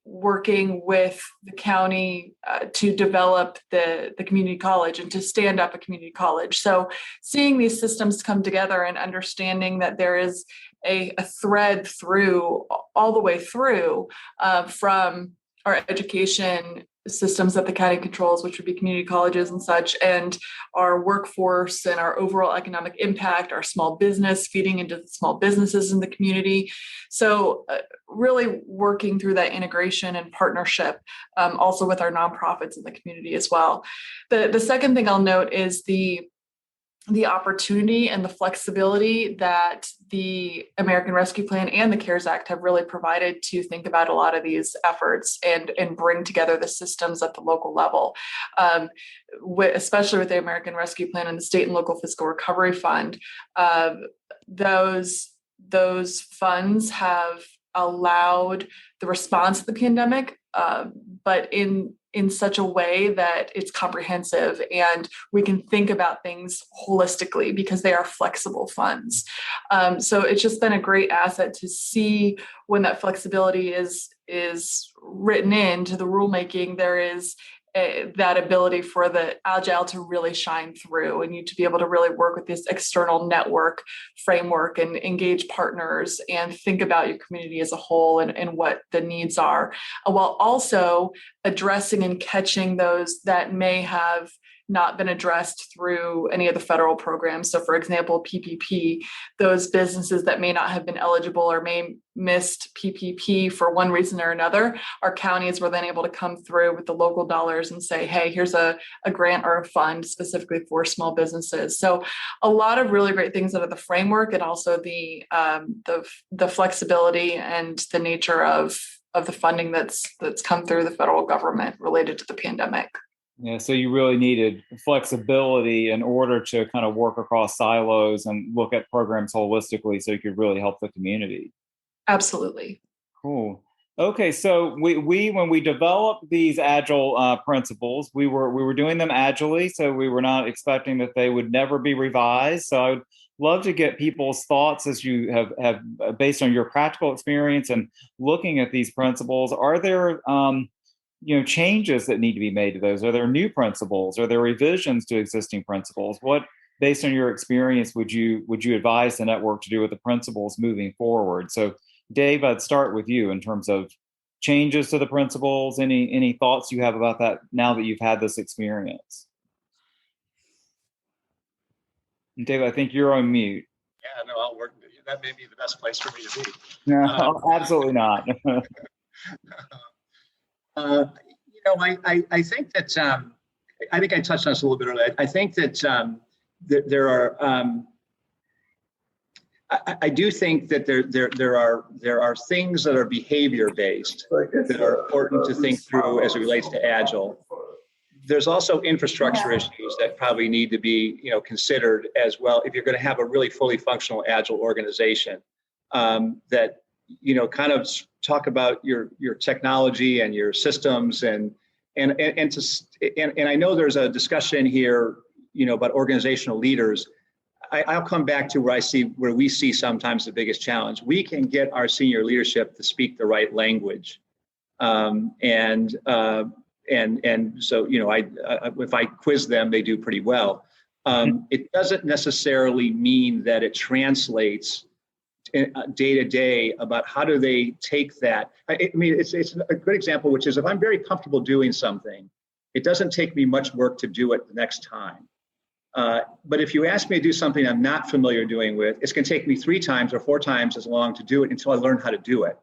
working with the county to develop the community college and to stand up a community college. So seeing these systems come together and understanding that there is a thread through all the way through from our education systems that the county controls, which would be community colleges and such, and our workforce and our overall economic impact, our small business feeding into the small businesses in the community. So really working through that integration and partnership, also with our nonprofits in the community as well. The second thing I'll note is the opportunity and the flexibility that the American Rescue Plan and the CARES Act have really provided to think about a lot of these efforts and bring together the systems at the local level. Especially with the American Rescue Plan and the State and Local Fiscal Recovery Fund, those funds have allowed the response to the pandemic, but in such a way that it's comprehensive and we can think about things holistically because they are flexible funds. So it's just been a great asset to see when that flexibility is written into the rulemaking, there is that ability for the Agile to really shine through and you to be able to really work with this external network framework and engage partners and think about your community as a whole and what the needs are, while also addressing and catching those that may have not been addressed through any of the federal programs. So for example, PPP, those businesses that may not have been eligible or may missed PPP for one reason or another, our counties were then able to come through with the local dollars and say, hey, here's a grant or a fund specifically for small businesses. So a lot of really great things out of the framework and also the flexibility and the nature of the funding that's come through the federal government related to the pandemic. Yeah, so you really needed flexibility in order to kind of work across silos and look at programs holistically so you could really help the community. Absolutely. Cool. Okay, so we when we developed these Agile principles, we were doing them agilely, so we were not expecting that they would never be revised. So I would love to get people's thoughts as you have based on your practical experience and looking at these principles. Are there changes that need to be made to those? Are there new principles? Are there revisions to existing principles? What, based on your experience, would you advise the network to do with the principles moving forward? So, Dave, I'd start with you in terms of changes to the principles. Any thoughts you have about that now that you've had this experience? And Dave, I think you're on mute. Yeah, no, I'll work. That may be the best place for me to be. No, absolutely not. I think that I think I touched on this a little bit earlier. I think that there are. I do think that there are things that are behavior based that are important to think through as it relates to Agile. There's also infrastructure issues that probably need to be considered as well if you're going to have a really fully functional Agile organization. That kind of talk about your technology and your systems and I know there's a discussion here about organizational leaders. I'll come back to where we see sometimes the biggest challenge. We can get our senior leadership to speak the right language, and so if I quiz them, they do pretty well. It doesn't necessarily mean that it translates day to day about how do they take that. I mean, it's a good example, which is if I'm very comfortable doing something, it doesn't take me much work to do it the next time. But if you ask me to do something I'm not familiar doing with, it's going to take me 3 times or 4 times as long to do it until I learn how to do it.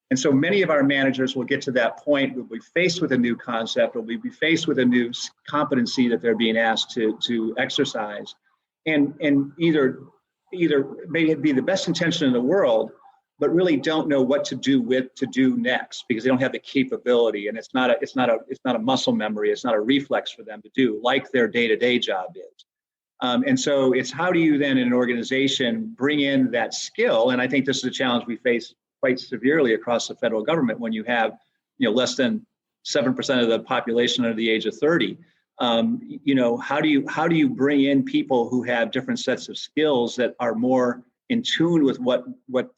And so many of our managers will get to that point, will be faced with a new concept, will be faced with a new competency that they're being asked to exercise, and either may be the best intention in the world, but really don't know what to do next because they don't have the capability, and it's not a muscle memory, it's not a reflex for them to do like their day-to-day job is. And so it's how do you then in an organization bring in that skill? And I think this is a challenge we face quite severely across the federal government when you have less than 7% of the population under the age of 30. How do you bring in people who have different sets of skills that are more in tune with what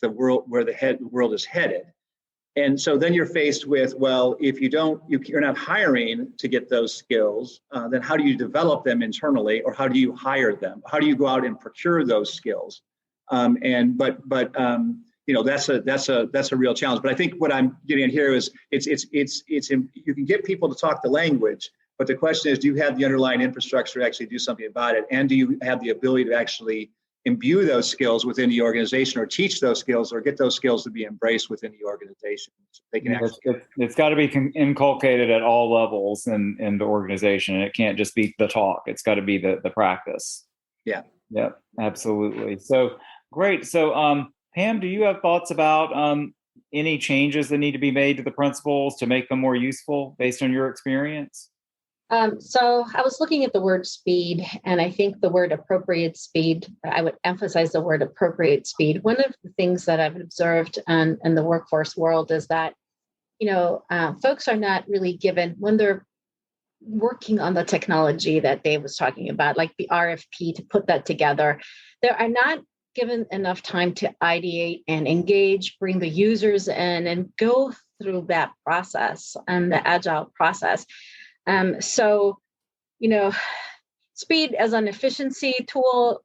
the world, where the world is headed? And so then you're faced with, well, if you're not hiring to get those skills, then how do you develop them internally, or how do you hire them? How do you go out and procure those skills? That's a real challenge. But I think what I'm getting at here is you can get people to talk the language, but the question is, do you have the underlying infrastructure to actually do something about it, and do you have the ability to actually imbue those skills within the organization, or teach those skills, or get those skills to be embraced within the organization? So they can it's got to be inculcated at all levels in the organization, and it can't just be the talk. It's got to be the practice. Yeah. Yep, absolutely. So great. So Pam, do you have thoughts about any changes that need to be made to the principles to make them more useful based on your experience? So I was looking at the word speed, and I think the word appropriate speed, I would emphasize the word appropriate speed. One of the things that I've observed in the workforce world is that, folks are not really given, when they're working on the technology that Dave was talking about, like the RFP, to put that together, they are not given enough time to ideate and engage, bring the users in, and go through that process and the Agile process. Speed as an efficiency tool,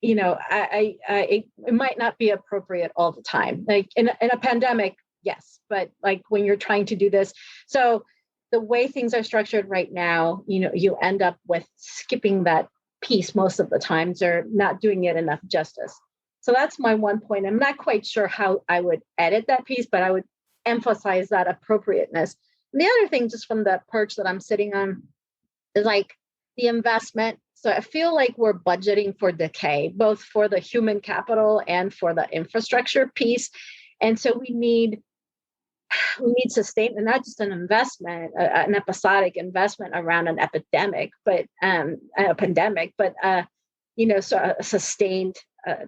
it might not be appropriate all the time. Like in a pandemic, yes, but like when you're trying to do this, so the way things are structured right now, you end up with skipping that piece most of the times, or not doing it enough justice. So that's my one point. I'm not quite sure how I would edit that piece, but I would emphasize that appropriateness. And the other thing, just from the perch that I'm sitting on, is like the investment. So I feel like we're budgeting for decay, both for the human capital and for the infrastructure piece. And so we need sustained, and not just an investment, an episodic investment around an epidemic, but a pandemic, but so a sustained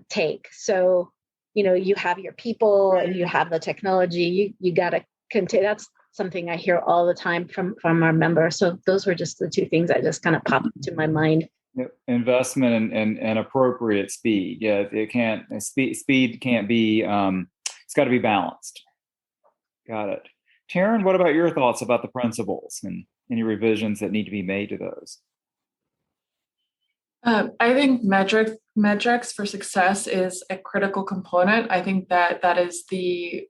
take. So you have your people and you have the technology. You got to continue. That's something I hear all the time from our members. So those were just the two things that just kind of popped into my mind. Investment and appropriate speed. Yeah, it can't. Speed can't be. It's got to be balanced. Got it. Teryn, what about your thoughts about the principles and any revisions that need to be made to those? I think metrics for success is a critical component. I think that is the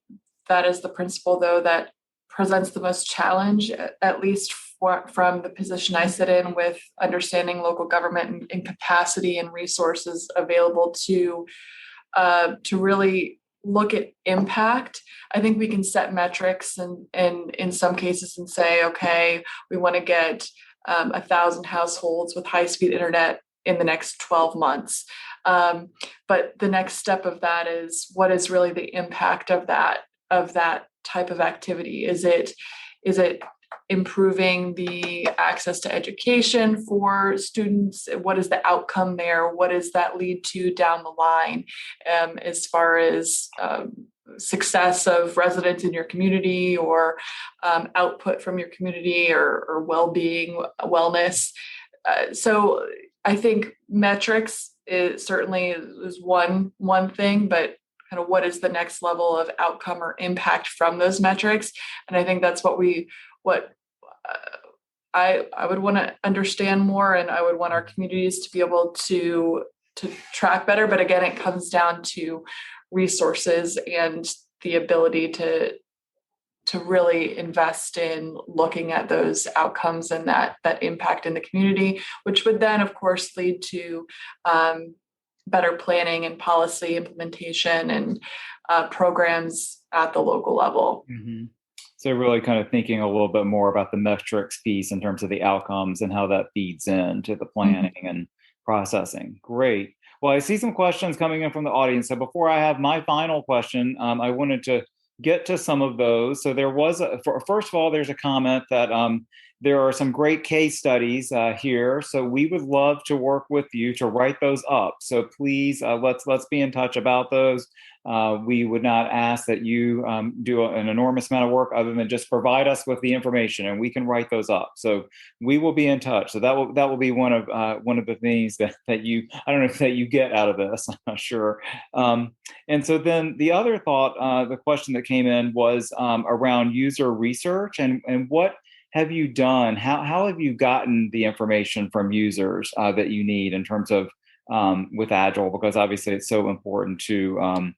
principle, though, that presents the most challenge, at least from the position I sit in, with understanding local government and capacity and resources available to really look at impact. I think we can set metrics and in some cases and say, okay, we want to get 1,000 households with high-speed internet in the next 12 months. But the next step of that is, what is really the impact of that type of activity? Is it improving the access to education for students? What is the outcome there? What does that lead to down the line, as far as success of residents in your community, or output from your community, or well-being, wellness? So I think metrics certainly is one thing, but kind of what is the next level of outcome or impact from those metrics? And I think that's what I would want to understand more, and I would want our communities to be able to track better. But again, it comes down to resources and the ability to really invest in looking at those outcomes and that impact in the community, which would then, of course, lead to better planning and policy implementation and programs at the local level. Mm-hmm. So really kind of thinking a little bit more about the metrics piece in terms of the outcomes and how that feeds into the planning and processing. Great. Well, I see some questions coming in from the audience. So before I have my final question, I wanted to get to some of those. So there was, first of all, there's a comment that there are some great case studies here. So we would love to work with you to write those up. So please, let's be in touch about those. We would not ask that you do an enormous amount of work other than just provide us with the information, and we can write those up. So we will be in touch. So that will be one of the things that you, I don't know if that you get out of this. I'm not sure. And so then the other thought, the question that came in was around user research and what have you done? How have you gotten the information from users that you need in terms of with Agile? Because obviously it's so important to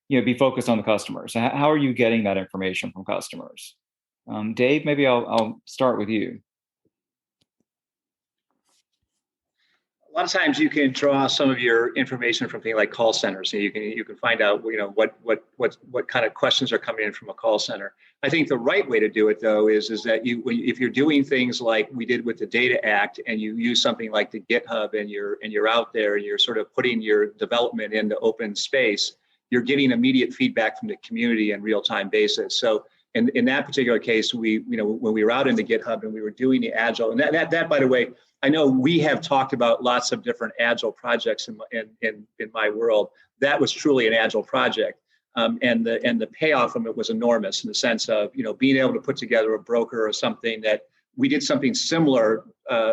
be focused on the customers. So how are you getting that information from customers? Dave, maybe I'll start with you. A lot of times you can draw some of your information from things like call centers. So you can find out what kind of questions are coming in from a call center. I think the right way to do it though is that if you're doing things like we did with the Data Act, and you use something like the GitHub, and you're out there and you're sort of putting your development into open space, you're getting immediate feedback from the community in real-time basis. So in that particular case, when we were out in the GitHub and we were doing the Agile, and that by the way, I know we have talked about lots of different Agile projects in my world. That was truly an Agile project, and the payoff from it was enormous in the sense of being able to put together a broker or something that we did something similar,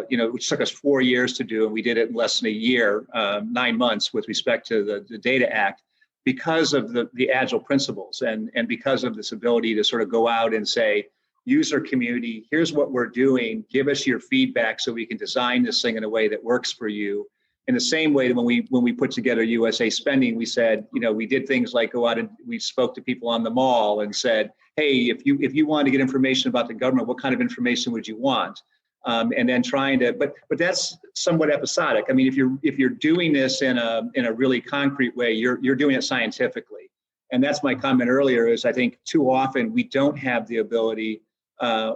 which took us 4 years to do, and we did it in less than a year, 9 months with respect to the Data Act, because of the Agile principles and because of this ability to sort of go out and say, user community, here's what we're doing, give us your feedback so we can design this thing in a way that works for you. In the same way, when we put together USA Spending, we said, we did things like go out and we spoke to people on the mall and said, hey, if you want to get information about the government, what kind of information would you want? And then trying to, but that's somewhat episodic. I mean, if you're doing this in a really concrete way, you're doing it scientifically. And that's my comment earlier, is I think too often we don't have the ability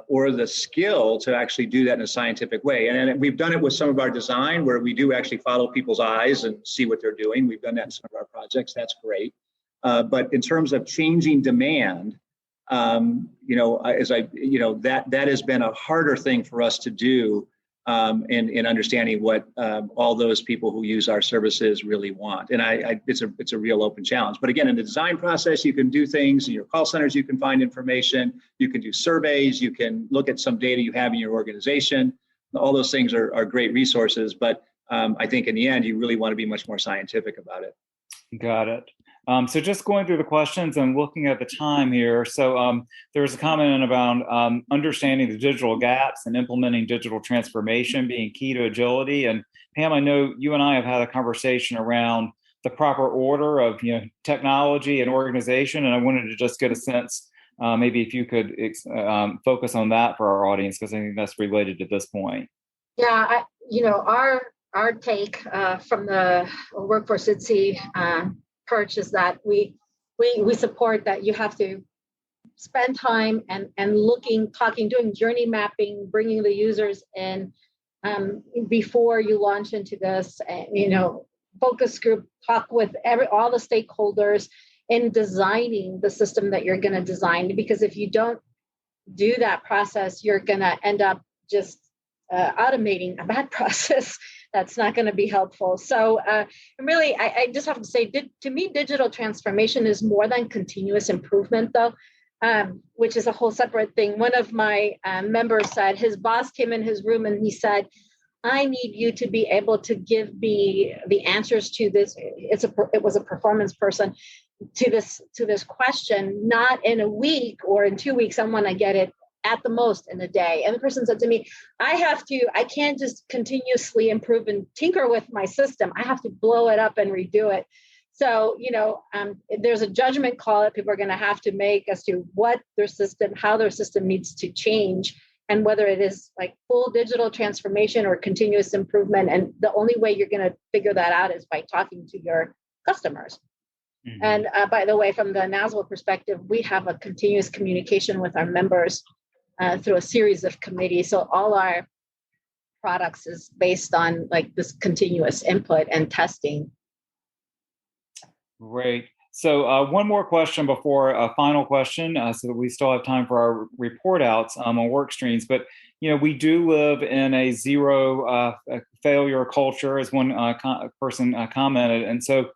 or the skill to actually do that in a scientific way. And we've done it with some of our design where we do actually follow people's eyes and see what they're doing. We've done that in some of our projects. That's great. But in terms of changing demand, that has been a harder thing for us to do in understanding what all those people who use our services really want. And it's a real open challenge. But again, in the design process, you can do things. In your call centers, you can find information. You can do surveys. You can look at some data you have in your organization. All those things are great resources. But I think in the end, you really want to be much more scientific about it. Got it. So just going through the questions and looking at the time here. So there was a comment about understanding the digital gaps and implementing digital transformation being key to agility. And Pam, I know you and I have had a conversation around the proper order of technology and organization. And I wanted to just get a sense, maybe if you could focus on that for our audience, because I think that's related to this point. Yeah, our take from the Workforce ITSE Perch is that we support that you have to spend time and looking, talking, doing journey mapping, bringing the users in before you launch into this, focus group, talk with all the stakeholders in designing the system that you're going to design. Because if you don't do that process, you're going to end up just automating a bad process. That's not going to be helpful. So really, I just have to say, to me, digital transformation is more than continuous improvement, though, which is a whole separate thing. One of my members said his boss came in his room and he said, I need you to be able to give me the answers to this. It was a performance person to this question, not in a week or in 2 weeks. I want to get it at the most in a day. And the person said to me, I can't just continuously improve and tinker with my system. I have to blow it up and redo it. So, there's a judgment call that people are going to have to make as to how their system needs to change, and whether it is like full digital transformation or continuous improvement. And the only way you're going to figure that out is by talking to your customers. Mm-hmm. And by the way, from the NASWA perspective, we have a continuous communication with our members through a series of committees. So all our products is based on like this continuous input and testing. Great. So one more question before a final question, so that we still have time for our report outs on work streams. But we do live in a zero failure culture, as one person commented. And so,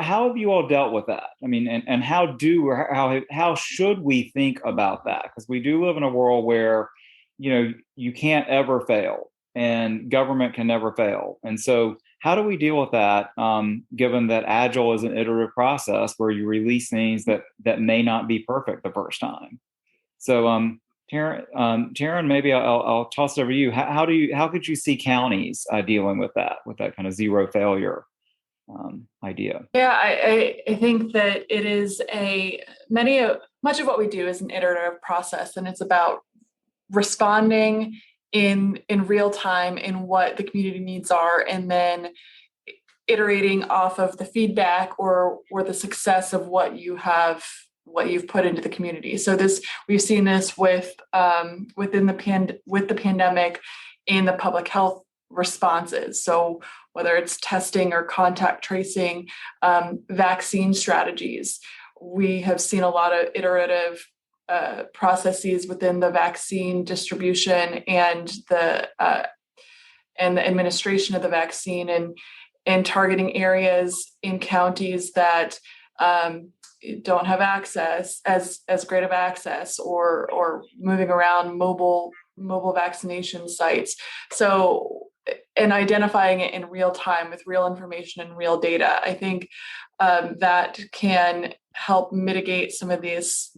how have you all dealt with that? I mean, and how should we think about that? Because we do live in a world where you can't ever fail, and government can never fail. And so, how do we deal with that, given that Agile is an iterative process where you release things that may not be perfect the first time? So, Teryn, maybe I'll toss it over to you. How could you see counties dealing with that kind of zero failure idea? Yeah, I think that it is much of what we do is an iterative process, and it's about responding in real time in what the community needs are, and then iterating off of the feedback or the success of what you've put into the community. So we've seen this with the pandemic in the public health responses. So whether it's testing or contact tracing, vaccine strategies, we have seen a lot of iterative processes within the vaccine distribution and the administration of the vaccine, and targeting areas in counties that don't have access as great of access, or moving around mobile vaccination sites. So, and identifying it in real time with real information and real data, I think that can help mitigate some of these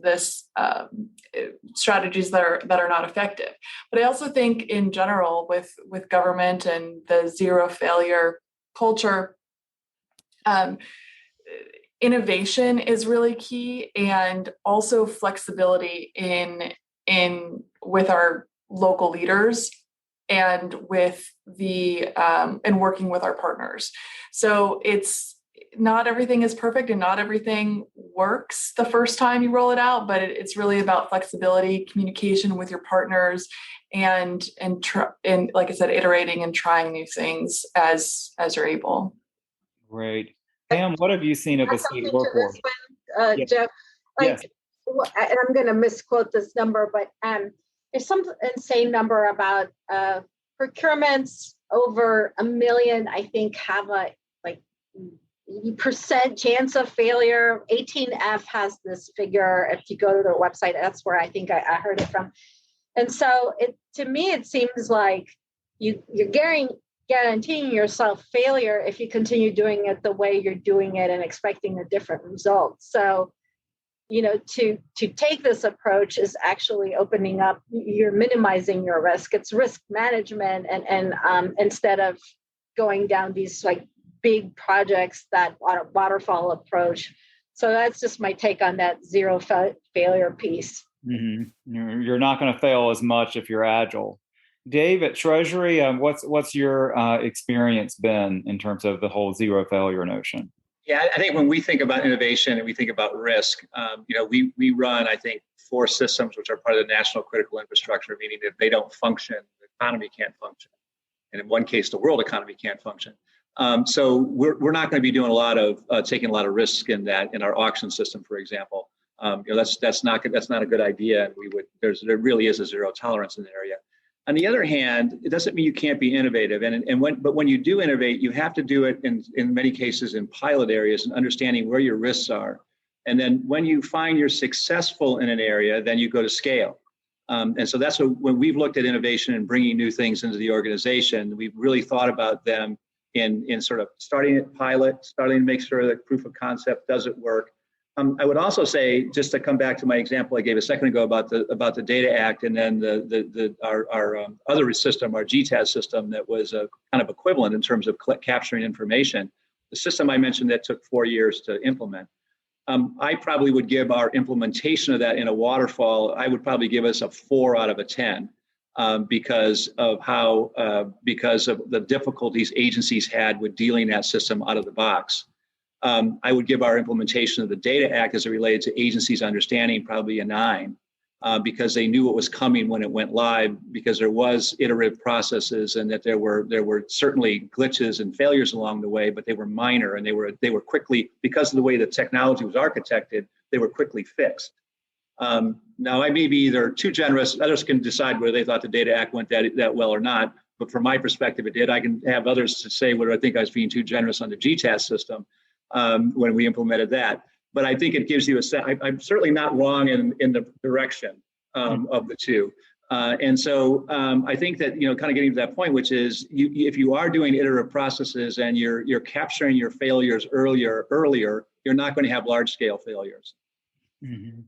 strategies that are not effective. But I also think in general with government and the zero failure culture, innovation is really key, and also flexibility in with our local leaders and with and working with our partners. So not everything is perfect and not everything works the first time you roll it out, but it's really about flexibility, communication with your partners, and like I said, iterating and trying new things as you're able. Great. Pam, what have you seen of the state workforce? Yes. Jeff, and I'm going to misquote this number, but there's some insane number about procurements over 1 million, I think, have a 80% chance of failure. 18F has this figure. If you go to their website, that's where I think I heard it from. And so to me, it seems like you're guaranteeing yourself failure if you continue doing it the way you're doing it and expecting a different result. So, to take this approach is actually opening up, you're minimizing your risk. It's risk management, and instead of going down these big projects, that waterfall approach. So that's just my take on that zero failure piece. Mm-hmm. You're not going to fail as much if you're agile. Dave, at Treasury, what's your experience been in terms of the whole zero failure notion? Yeah, I think when we think about innovation and we think about risk, we run, I think, 4 systems which are part of the national critical infrastructure, meaning that if they don't function, the economy can't function. And in one case, the world economy can't function. So we're not going to be doing taking a lot of risk in our auction system, for example. That's not a good idea. And there really is a zero tolerance in the area. On the other hand, it doesn't mean you can't be innovative. But when you do innovate, you have to do it in many cases in pilot areas and understanding where your risks are. And then when you find you're successful in an area, then you go to scale. And so that's when we've looked at innovation and bringing new things into the organization, we've really thought about them in sort of starting at pilot, starting to make sure that proof of concept doesn't work. I would also say, just to come back to my example I gave a second ago about the Data Act, and then our other system, our GTAS system, that was a kind of equivalent in terms of capturing information. The system I mentioned that took 4 years to implement. I probably would give our implementation of that in a waterfall, I would probably give us a 4 out of a 10 because of the difficulties agencies had with dealing that system out of the box. I would give our implementation of the Data Act as it related to agencies' understanding probably a 9. because they knew what was coming when it went live, because there was iterative processes and that there were certainly glitches and failures along the way, but they were minor and they were quickly, because of the way the technology was architected, they were quickly fixed. Now, I may be either too generous, others can decide whether they thought the Data Act went that well or not, but from my perspective, it did. I can have others to say whether I think I was being too generous on the GTAS system when we implemented that. But I think it gives you a sense. I'm certainly not wrong in the direction of the two. And so I think that, kind of getting to that point, which is if you are doing iterative processes and you're capturing your failures earlier, you're not going to have large scale failures. Mm-hmm.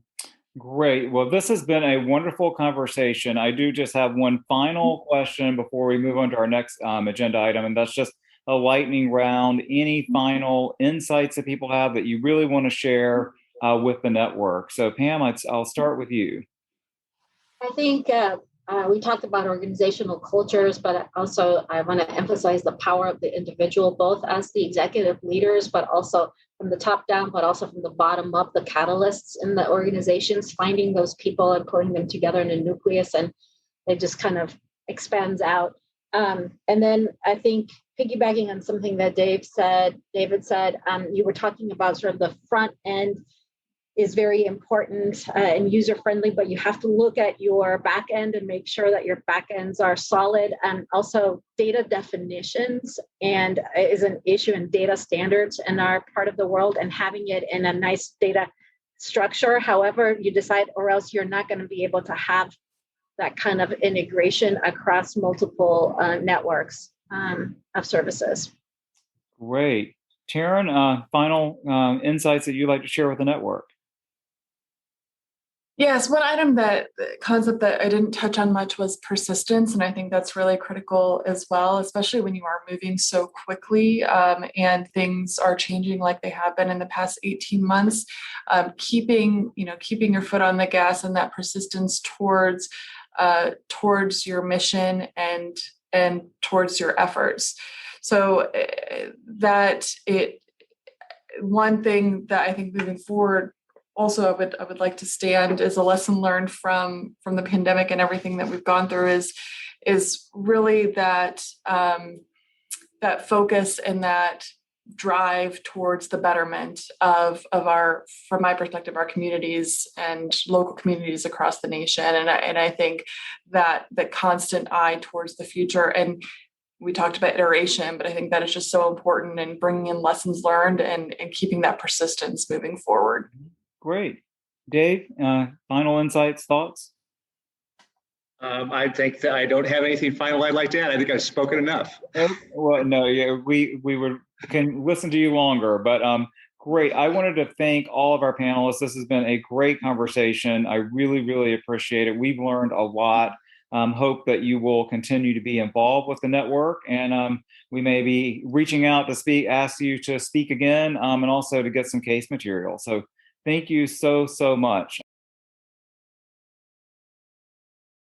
Great. Well, this has been a wonderful conversation. I do just have one final question before we move on to our next agenda item, and that's just a lightning round. Any final insights that people have that you really want to share with the network? So Pam, I'll start with you. I think we talked about organizational cultures, but also I want to emphasize the power of the individual, both as the executive leaders, but also from the top down, but also from the bottom up, the catalysts in the organizations, finding those people and putting them together in a nucleus, and it just kind of expands out. And then I think piggybacking on something that David said, you were talking about sort of the front end is very important and user-friendly, but you have to look at your back end and make sure that your back ends are solid. And also data definitions and is an issue, in data standards in our part of the world, and having it in a nice data structure, however you decide, or else you're not going to be able to have that kind of integration across multiple networks of services. Great. Teryn, final insights that you'd like to share with the network? Yes, one concept that I didn't touch on much was persistence. And I think that's really critical as well, especially when you are moving so quickly and things are changing like they have been in the past 18 months. Keeping your foot on the gas and that persistence towards your mission and towards your efforts. So one thing that I think moving forward, also, I would like to stand as a lesson learned from the pandemic and everything that we've gone through is really that focus and that drive towards the betterment of our, from my perspective, our communities and local communities across the nation. And I think that the constant eye towards the future, and we talked about iteration, but I think that is just so important in bringing in lessons learned and keeping that persistence moving forward. Great. Dave, final insights, thoughts? I think that I don't have anything final I'd like to add. I think I've spoken enough. Well, no, yeah, we can listen to you longer, but great. I wanted to thank all of our panelists. This has been a great conversation. I really, really appreciate it. We've learned a lot. Hope that you will continue to be involved with the network, and we may be reaching out to ask you to speak again, and also to get some case material. So thank you so much.